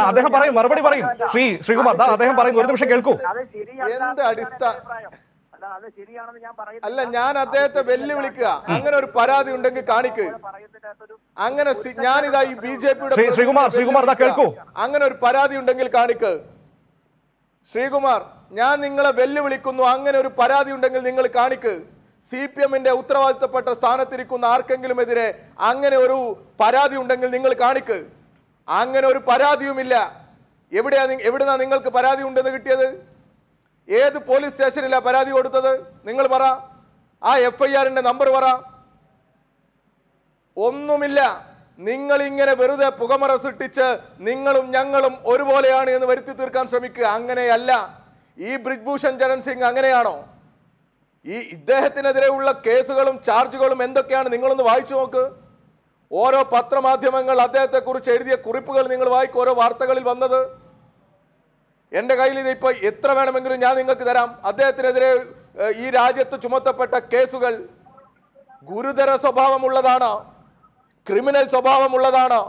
അദ്ദേഹം പറയും, മറുപടി പറയും. ശ്രീകുമാർ അദ്ദേഹം പറയുന്നു, ഒരു നിമിഷം കേൾക്കൂ. അല്ല, ഞാൻ അദ്ദേഹത്തെ വെല്ലുവിളിക്കുക. അങ്ങനെ ഒരു പരാതി ഉണ്ടെങ്കിൽ കാണിക്ക്. അങ്ങനെ ഞാനിതാ ഈ BJP-യുടെ ശ്രീകുമാർ കേൾക്കൂ. അങ്ങനെ ഒരു പരാതി ഉണ്ടെങ്കിൽ കാണിക്ക്. ശ്രീകുമാർ, ഞാൻ നിങ്ങളെ വെല്ലുവിളിക്കുന്നു. അങ്ങനെ ഒരു പരാതി ഉണ്ടെങ്കിൽ നിങ്ങൾ കാണിക്ക്. CPM-ന്റെ ഉത്തരവാദിത്തപ്പെട്ട സ്ഥാനത്തിരിക്കുന്ന ആർക്കെങ്കിലും എതിരെ അങ്ങനെ ഒരു പരാതി ഉണ്ടെങ്കിൽ നിങ്ങൾ കാണിക്ക്. അങ്ങനെ ഒരു പരാതിയുമില്ല. എവിടുന്നാ നിങ്ങൾക്ക് പരാതി ഉണ്ടെന്ന് കിട്ടിയത്? ഏത് പോലീസ് സ്റ്റേഷനിലാ പരാതി കൊടുത്തത്? നിങ്ങൾ പറ. ആ FIR-ന്റെ നമ്പർ പറ. ഒന്നുമില്ല. നിങ്ങൾ ഇങ്ങനെ വെറുതെ പുകമറ സൃഷ്ടിച്ച് നിങ്ങളും ഞങ്ങളും ഒരുപോലെയാണ് എന്ന് വരുത്തി തീർക്കാൻ ശ്രമിക്കുക. അങ്ങനെയല്ല. ഈ ബ്രിജ്ഭൂഷൺ ചരൺ സിംഗ് അങ്ങനെയാണോ? ഇദ്ദേഹത്തിനെതിരെയുള്ള കേസുകളും ചാർജുകളും എന്തൊക്കെയാണ് നിങ്ങളൊന്ന് വായിച്ചു നോക്ക്. ഓരോ പത്രമാധ്യമങ്ങൾ അദ്ദേഹത്തെ കുറിച്ച് എഴുതിയ കുറിപ്പുകൾ നിങ്ങൾ വായിക്കും. ഓരോ വാർത്തകളിൽ വന്നത് എൻ്റെ കയ്യിൽ ഇതിപ്പോൾ എത്ര വേണമെങ്കിലും ഞാൻ നിങ്ങൾക്ക് തരാം. അദ്ദേഹത്തിനെതിരെ ഈ രാജ്യത്ത് ചുമത്തപ്പെട്ട കേസുകൾ ഗുരുതര സ്വഭാവമുള്ളതാണ്, ക്രിമിനൽ സ്വഭാവമുള്ളതാണ്.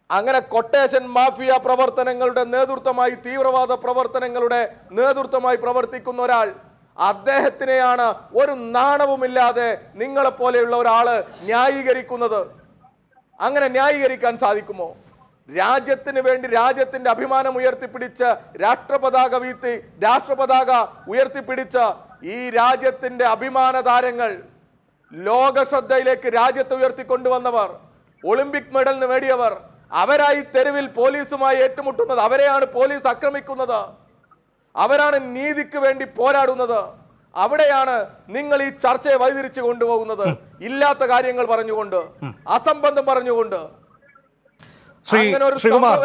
അങ്ങനെ കൊട്ടേഷൻ മാഫിയ പ്രവർത്തനങ്ങളുടെ നേതൃത്വമായി, തീവ്രവാദ പ്രവർത്തനങ്ങളുടെ നേതൃത്വമായി പ്രവർത്തിക്കുന്ന ഒരാൾ, അദ്ദേഹത്തിനെയാണ് ഒരു നാണവുമില്ലാതെ നിങ്ങളെപ്പോലെയുള്ള ഒരാള് ന്യായീകരിക്കുന്നത്. അങ്ങനെ ന്യായീകരിക്കാൻ സാധിക്കുമോ? രാജ്യത്തിന് വേണ്ടി രാജ്യത്തിന്റെ അഭിമാനം ഉയർത്തിപ്പിടിച്ച് രാഷ്ട്രപതാക ഉയർത്തിപ്പിടിച്ച ഈ രാജ്യത്തിന്റെ അഭിമാന താരങ്ങൾ, ലോക ശ്രദ്ധയിലേക്ക് രാജ്യത്തെ ഉയർത്തിക്കൊണ്ടുവന്നവർ, ഒളിമ്പിക് മെഡൽ നേടിയവർ, അവരായി തെരുവിൽ പോലീസുമായി ഏറ്റുമുട്ടുന്നത്, അവരെയാണ് പോലീസ് ആക്രമിക്കുന്നത്, അവരാണ് നീതിക്ക് വേണ്ടി പോരാടുന്നത്. അവിടെയാണ് നിങ്ങൾ ഈ ചർച്ചയെ വഴിതിരിച്ചു കൊണ്ടുപോകുന്നത്. ഇല്ലാത്ത കാര്യങ്ങൾ പറഞ്ഞുകൊണ്ട്, അസംബന്ധം പറഞ്ഞുകൊണ്ട്. ശ്രീകുമാർ,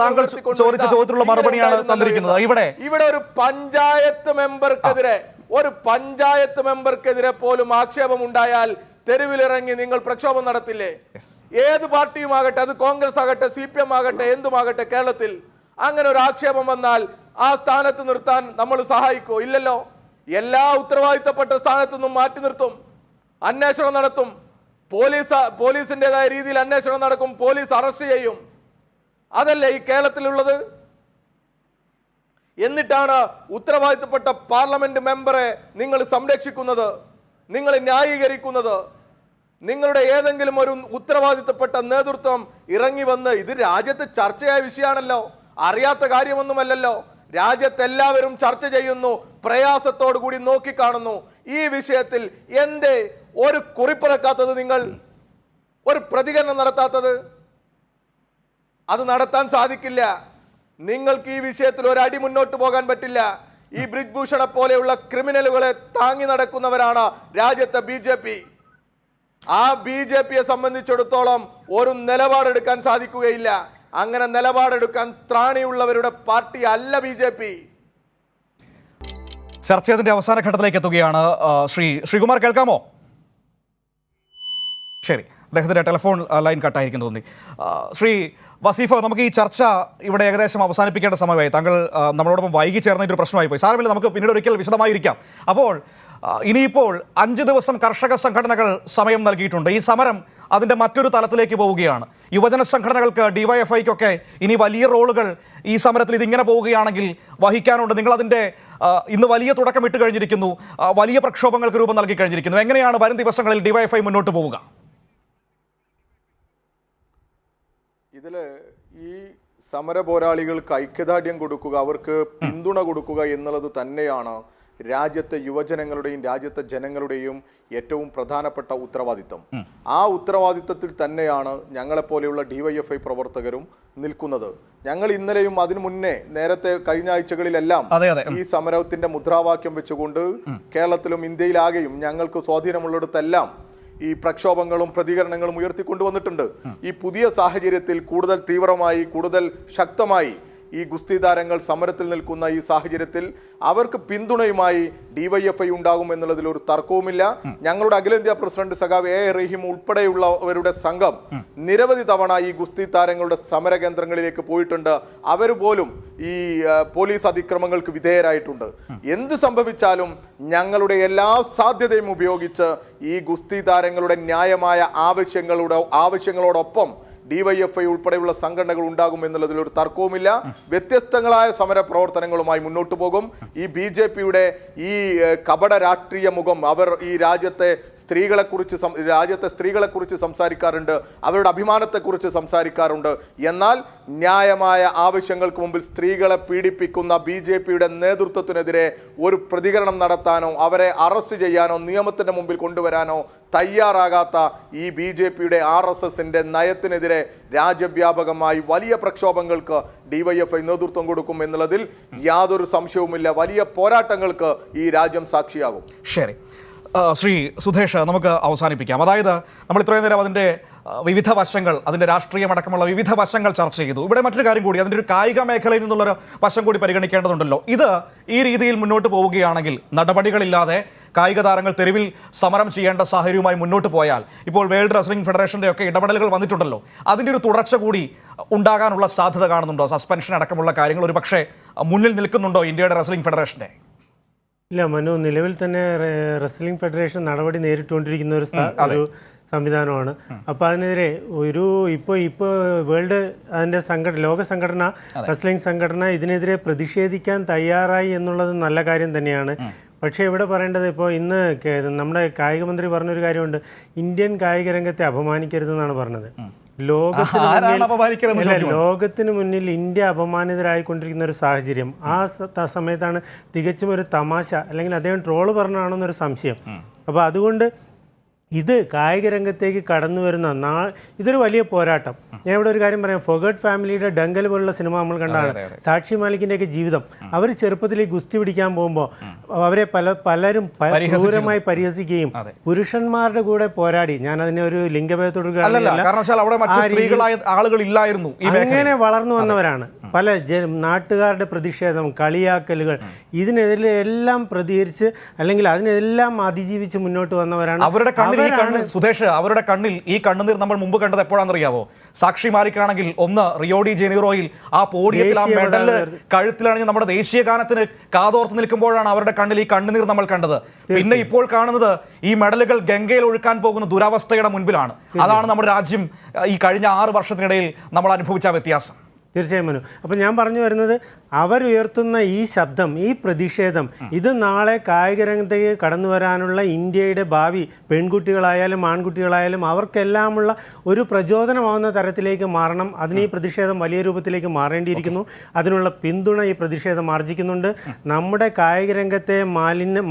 താങ്കൾ ചോദിച്ച ചോദ്യത്തിലുള്ള മറുപടിയാണ് തന്നിരിക്കുന്നത്. ഇവിടെ ഒരു പഞ്ചായത്ത് മെമ്പർക്കെതിരെ പോലും ആക്ഷേപം ഉണ്ടായാൽ തെരുവിലിറങ്ങി നിങ്ങൾ പ്രക്ഷോഭം നടത്തില്ലേ? ഏത് പാർട്ടിയും ആകട്ടെ, അത് കോൺഗ്രസ് ആകട്ടെ, CPM ആകട്ടെ, എന്തുമാകട്ടെ, കേരളത്തിൽ അങ്ങനെ ഒരു ആക്ഷേപം വന്നാൽ ആ സ്ഥാനത്ത് നിർത്താൻ നമ്മൾ സഹായിക്കോ? ഇല്ലല്ലോ. എല്ലാ ഉത്തരവാദിത്തപ്പെട്ട സ്ഥാനത്തു നിന്നും മാറ്റി നിർത്തും, അന്വേഷണം നടത്തും, പോലീസിൻ്റെതായ രീതിയിൽ അന്വേഷണം നടക്കും, പോലീസ് അറസ്റ്റ് ചെയ്യും. അതല്ലേ ഈ കേരളത്തിലുള്ളത്? എന്നിട്ടാണ് ഉത്തരവാദിത്തപ്പെട്ട പാർലമെന്റ് മെമ്പറെ നിങ്ങൾ സംരക്ഷിക്കുന്നത്, നിങ്ങൾ ന്യായീകരിക്കുന്നത്. നിങ്ങളുടെ ഏതെങ്കിലും ഒരു ഉത്തരവാദിത്തപ്പെട്ട നേതൃത്വം ഇറങ്ങി വന്ന് ഇത് രാജ്യത്ത് ചർച്ചയായ വിഷയമാണല്ലോ, അറിയാത്ത കാര്യമൊന്നുമല്ലല്ലോ, രാജ്യത്തെല്ലാവരും ചർച്ച ചെയ്യുന്നു, പ്രയാസത്തോടു കൂടി നോക്കിക്കാണുന്നു. ഈ വിഷയത്തിൽ എന്തേ ഒരു കുറിപ്പിറക്കാത്തത്, നിങ്ങൾ ഒരു പ്രതികരണം നടത്താത്തത്? അത് നടത്താൻ സാധിക്കില്ല. നിങ്ങൾക്ക് ഈ വിഷയത്തിൽ ഒരടി മുന്നോട്ട് പോകാൻ പറ്റില്ല. ഈ ബ്രിജ് ഭൂഷണെ പോലെയുള്ള ക്രിമിനലുകളെ താങ്ങി നടക്കുന്നവരാണ് രാജ്യത്തെ BJP. ആ BJPയെ സംബന്ധിച്ചിടത്തോളം ഒരു നിലപാടെടുക്കാൻ സാധിക്കുകയില്ല. അങ്ങനെ നിലപാടെടുക്കാൻ ത്രാണിയുള്ളവരുടെ പാർട്ടി അല്ല BJP. ചർച്ചയതിന്റെ അവസാന ഘട്ടത്തിലേക്ക് എത്തുകയാണ്. ശ്രീകുമാർ കേൾക്കാമോ? ശരി, അദ്ദേഹത്തിൻ്റെ ടെലിഫോൺ ലൈൻ കട്ടായിരിക്കും തോന്നി. ശ്രീ വസീഫ്, നമുക്ക് ഈ ചർച്ച ഇവിടെ ഏകദേശം അവസാനിപ്പിക്കേണ്ട സമയമായി. താങ്കൾ നമ്മളോടൊപ്പം വൈകി ചേർന്നൊരു പ്രശ്നമായി പോയി. സാരമില്ല, നമുക്ക് പിന്നീട് ഒരിക്കൽ വിശദമായിരിക്കാം. അപ്പോൾ ഇനിയിപ്പോൾ 5 ദിവസം കർഷക സംഘടനകൾ സമയം നൽകിയിട്ടുണ്ട്. ഈ സമരം അതിൻ്റെ മറ്റൊരു തലത്തിലേക്ക് പോവുകയാണ്. യുവജന സംഘടനകൾക്ക്, DYFIക്കൊക്കെ ഇനി വലിയ റോളുകൾ ഈ സമരത്തിൽ ഇതിങ്ങനെ പോവുകയാണെങ്കിൽ വഹിക്കാനുണ്ട്. നിങ്ങളതിൻ്റെ ഇന്ന് വലിയ തുടക്കം ഇട്ട് കഴിഞ്ഞിരിക്കുന്നു, വലിയ പ്രക്ഷോഭങ്ങൾക്ക് രൂപം നൽകി കഴിഞ്ഞിരിക്കുന്നു. എങ്ങനെയാണ് വരും ദിവസങ്ങളിൽ DYFI മുന്നോട്ട് പോവുക? ഇതില് ഈ സമര പോരാളികൾക്ക് ഐക്യദാർഢ്യം കൊടുക്കുക, അവർക്ക് പിന്തുണ കൊടുക്കുക എന്നുള്ളത് തന്നെയാണ് രാജ്യത്തെ യുവജനങ്ങളുടെയും രാജ്യത്തെ ജനങ്ങളുടെയും ഏറ്റവും പ്രധാനപ്പെട്ട ഉത്തരവാദിത്തം. ആ ഉത്തരവാദിത്തത്തിൽ തന്നെയാണ് ഞങ്ങളെപ്പോലെയുള്ള DYFI പ്രവർത്തകരും നിൽക്കുന്നത്. ഞങ്ങൾ ഇന്നലെയും അതിനു മുന്നേ നേരത്തെ കഴിഞ്ഞ ആഴ്ചകളിലെല്ലാം ഈ സമരത്തിന്റെ മുദ്രാവാക്യം വെച്ചുകൊണ്ട് കേരളത്തിലും ഇന്ത്യയിലാകെയും ഞങ്ങൾക്ക് സ്വാധീനമുള്ളിടത്തെല്ലാം ഈ പ്രക്ഷോഭങ്ങളും പ്രതികരണങ്ങളും ഉയർത്തിക്കൊണ്ടുവന്നിട്ടുണ്ട്. ഈ പുതിയ സാഹചര്യത്തിൽ കൂടുതൽ തീവ്രമായി, കൂടുതൽ ശക്തമായി ഈ ഗുസ്തി താരങ്ങൾ സമരത്തിൽ നിൽക്കുന്ന ഈ സാഹചര്യത്തിൽ അവർക്ക് പിന്തുണയുമായി DYFI ഉണ്ടാകും എന്നുള്ളതിൽ ഒരു തർക്കവുമില്ല. ഞങ്ങളുടെ അഖിലേന്ത്യാ പ്രസിഡന്റ് സഖാവ് A. റഹീം ഉൾപ്പെടെയുള്ളവരുടെ സംഘം നിരവധി തവണ ഈ ഗുസ്തി താരങ്ങളുടെ സമര കേന്ദ്രങ്ങളിലേക്ക് പോയിട്ടുണ്ട്. അവർ പോലും ഈ പോലീസ് അതിക്രമങ്ങൾക്ക് വിധേയരായിട്ടുണ്ട്. എന്ത് സംഭവിച്ചാലും ഞങ്ങളുടെ എല്ലാ സാധ്യതയും ഉപയോഗിച്ച് ഈ ഗുസ്തി താരങ്ങളുടെ ന്യായമായ ആവശ്യങ്ങളോടൊപ്പം DYFI ഉൾപ്പെടെയുള്ള സംഘടനകൾ ഉണ്ടാകും എന്നുള്ളതിൽ ഒരു തർക്കവുമില്ല. വ്യത്യസ്തങ്ങളായ സമര പ്രവർത്തനങ്ങളുമായി മുന്നോട്ട് പോകും. ഈ BJPയുടെ ഈ കപട രാഷ്ട്രീയ മുഖം, അവർ ഈ രാജ്യത്തെ സ്ത്രീകളെക്കുറിച്ച് സംസാരിക്കാറുണ്ട്, അവരുടെ അഭിമാനത്തെക്കുറിച്ച് സംസാരിക്കാറുണ്ട്. എന്നാൽ ന്യായമായ ആവശ്യങ്ങൾക്ക് മുമ്പിൽ സ്ത്രീകളെ പീഡിപ്പിക്കുന്ന BJPയുടെ നേതൃത്വത്തിനെതിരെ ഒരു പ്രതികരണം നടത്താനോ അവരെ അറസ്റ്റ് ചെയ്യാനോ നിയമത്തിന്റെ മുമ്പിൽ കൊണ്ടുവരാനോ തയ്യാറാകാത്ത ഈ BJPയുടെ RSSന്റെ നയത്തിനെതിരെ രാജ്യവ്യാപകമായി വലിയ പ്രക്ഷോഭങ്ങൾക്ക് DYFI നേതൃത്വം കൊടുക്കും എന്നുള്ളതിൽ യാതൊരു സംശയവുമില്ല. വലിയ പോരാട്ടങ്ങൾക്ക് ഈ രാജ്യം സാക്ഷിയാകും. ശരി, ശ്രീ സുധേഷ്, നമുക്ക് അവസാനിപ്പിക്കാം. അതായത് നമ്മൾ ഇത്രയും നേരം അതിൻ്റെ വിവിധ വശങ്ങൾ, അതിൻ്റെ രാഷ്ട്രീയമടക്കമുള്ള വിവിധ വശങ്ങൾ ചർച്ച ചെയ്തു. ഇവിടെ മറ്റൊരു കാര്യം കൂടി, അതിൻ്റെ ഒരു കായിക മേഖലയിൽ നിന്നുള്ളൊരു വശം കൂടി പരിഗണിക്കേണ്ടതുണ്ടല്ലോ. ഇത് ഈ രീതിയിൽ മുന്നോട്ട് പോവുകയാണെങ്കിൽ, നടപടികളില്ലാതെ കായിക താരങ്ങൾ തെരുവിൽ സമരം ചെയ്യേണ്ട സാഹചര്യവുമായി മുന്നോട്ട് പോയാൽ, ഇപ്പോൾ വേൾഡ് റെസ്ലിംഗ് ഫെഡറേഷൻ്റെ ഒക്കെ ഇടപെടലുകൾ വന്നിട്ടുണ്ടല്ലോ, അതിൻ്റെ ഒരു തുടർച്ച കൂടി ഉണ്ടാകാനുള്ള സാധ്യത കാണുന്നുണ്ടോ? സസ്പെൻഷൻ അടക്കമുള്ള കാര്യങ്ങൾ ഒരു പക്ഷേ മുന്നിൽ നിൽക്കുന്നുണ്ടോ ഇന്ത്യയുടെ റെസ്ലിംഗ് ഫെഡറേഷൻ്റെ? ഇല്ല മനു, നിലവിൽ തന്നെ റെസ്ലിംഗ് ഫെഡറേഷൻ നടപടി നേരിട്ടുകൊണ്ടിരിക്കുന്ന ഒരു സംവിധാനമാണ്. അപ്പോൾ അതിനെതിരെ ഇപ്പോൾ വേൾഡ് അതിൻ്റെ ലോക സംഘടന, റെസ്ലിംഗ് സംഘടന ഇതിനെതിരെ പ്രതിഷേധിക്കാൻ തയ്യാറായി എന്നുള്ളത് നല്ല കാര്യം തന്നെയാണ്. പക്ഷേ ഇവിടെ പറയേണ്ടത്, ഇപ്പോൾ ഇന്ന് നമ്മുടെ കായിക മന്ത്രി പറഞ്ഞൊരു കാര്യമുണ്ട്, ഇന്ത്യൻ കായിക രംഗത്തെ അപമാനിക്കരുതെന്നാണ് പറഞ്ഞത്. ലോകത്തിന് മുന്നിൽ ഇന്ത്യ അപമാനിതരായിക്കൊണ്ടിരിക്കുന്ന ഒരു സാഹചര്യം. ആ സമയത്താണ് തികച്ചും ഒരു തമാശ, അല്ലെങ്കിൽ അദ്ദേഹം ട്രോള് പറഞ്ഞാണെന്നൊരു സംശയം. അപ്പോൾ അതുകൊണ്ട് ഇത് കായിക രംഗത്തേക്ക് കടന്നു വരുന്ന ഇതൊരു വലിയ പോരാട്ടം. ഞാൻ ഇവിടെ ഒരു കാര്യം പറയാം. ഫൊഗട്ട് ഫാമിലിയുടെ ഡങ്കൽ പോലുള്ള സിനിമ നമ്മൾ കണ്ടാണ്. സാക്ഷി മാലിക്കിൻ്റെയൊക്കെ ജീവിതം. അവർ ചെറുപ്പത്തിൽ ഈ ഗുസ്തി പിടിക്കാൻ പോകുമ്പോൾ അവരെ പലരും ക്രൂരമായി പരിഹസിക്കുകയും പുരുഷന്മാരുടെ കൂടെ പോരാടി, ഞാൻ അതിനെ ഒരു ലിംഗഭേദത്തോട് അങ്ങനെ വളർന്നു വന്നവരാണ്. പല നാട്ടുകാരുടെ പ്രതിഷേധം, കളിയാക്കലുകൾ, ഇതിനെതിരെല്ലാം പ്രതികരിച്ച് അല്ലെങ്കിൽ അതിനെല്ലാം അതിജീവിച്ച് മുന്നോട്ട് വന്നവരാണ്. അവരുടെ കണ്ണിൽ ഈ കണ്ണ്, സുധേഷ്, അവരുടെ കണ്ണിൽ ഈ കണ്ണുനീർ നമ്മൾ മുമ്പ് കണ്ടത് എപ്പോഴാണെന്നറിയാവോ? സാക്ഷി മാലിക്കാണെങ്കിൽ ഒന്ന് റിയോ ഡി ജനീറോയിൽ ആ പോഡിയത്തിൽ ആ മെഡല് കഴുത്തിലണിഞ്ഞ് നമ്മുടെ ദേശീയ ഗാനത്തിന് കാതോർത്ത് നിൽക്കുമ്പോഴാണ് അവരുടെ കണ്ണിൽ ഈ കണ്ണുനീർ നമ്മൾ കണ്ടത്. പിന്നെ ഇപ്പോൾ കാണുന്നത് ഈ മെഡലുകൾ ഗംഗയിൽ ഒഴുക്കാൻ പോകുന്ന ദുരവസ്ഥയുടെ മുൻപിലാണ്. അതാണ് നമ്മുടെ രാജ്യം ഈ കഴിഞ്ഞ 6 വർഷത്തിനിടയിൽ നമ്മൾ അനുഭവിച്ച വ്യത്യാസം. തീർച്ചയായും മനു. അപ്പോൾ ഞാൻ പറഞ്ഞു വരുന്നത്, അവരുയർത്തുന്ന ഈ ശബ്ദം, ഈ പ്രതിഷേധം, ഇത് നാളെ കായിക രംഗത്തേക്ക് കടന്നു വരാനുള്ള ഇന്ത്യയുടെ ഭാവി പെൺകുട്ടികളായാലും ആൺകുട്ടികളായാലും അവർക്കെല്ലാമുള്ള ഒരു പ്രചോദനമാവുന്ന തരത്തിലേക്ക് മാറണം. അതിന് ഈ പ്രതിഷേധം വലിയ രൂപത്തിലേക്ക് മാറേണ്ടിയിരിക്കുന്നു. അതിനുള്ള പിന്തുണ ഈ പ്രതിഷേധം ആർജിക്കുന്നുണ്ട്. നമ്മുടെ കായിക രംഗത്തെ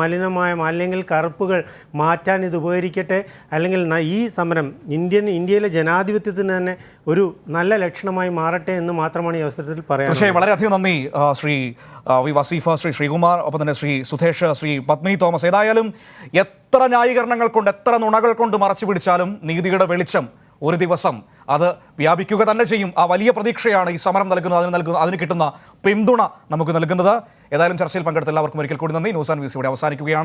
മലിനമായ മാലിന്യങ്ങൾ, കറുപ്പുകൾ മാറ്റാൻ ഇത് ഉപകരിക്കട്ടെ. അല്ലെങ്കിൽ ഈ സമരം ഇന്ത്യയിലെ ജനാധിപത്യത്തിന് തന്നെ ഒരു നല്ല ലക്ഷണമായി മാറട്ടെ എന്ന് മാത്രമാണ് ഈ അവസരത്തിൽ പറയാൻ. തീർച്ചയായും വളരെയധികം നന്ദി ശ്രീ വി വസീഫ, ശ്രീ ശ്രീകുമാർ, ഒപ്പം തന്നെ ശ്രീ സുധേഷ്, ശ്രീ പത്മിനി തോമസ്. ഏതായാലും എത്ര ന്യായീകരണങ്ങൾ കൊണ്ട്, എത്ര നുണകൾ കൊണ്ട് മറച്ചു പിടിച്ചാലും നീതിയുടെ വെളിച്ചം ഒരു ദിവസം അത് വ്യാപിക്കുക തന്നെ ചെയ്യും. ആ വലിയ പ്രതീക്ഷയാണ് ഈ സമരം നൽകുന്നത്, അതിന് കിട്ടുന്ന പിന്തുണ നമുക്ക് നൽകുന്നത്. ഏതായാലും ചർച്ചയിൽ പങ്കെടുത്ത എല്ലാവർക്കും ഒരിക്കൽ കൂടി നന്ദി. ന്യൂസ് ആൻഡ് വ്യൂസ് ഇവിടെ അവസാനിക്കുകയാണ്.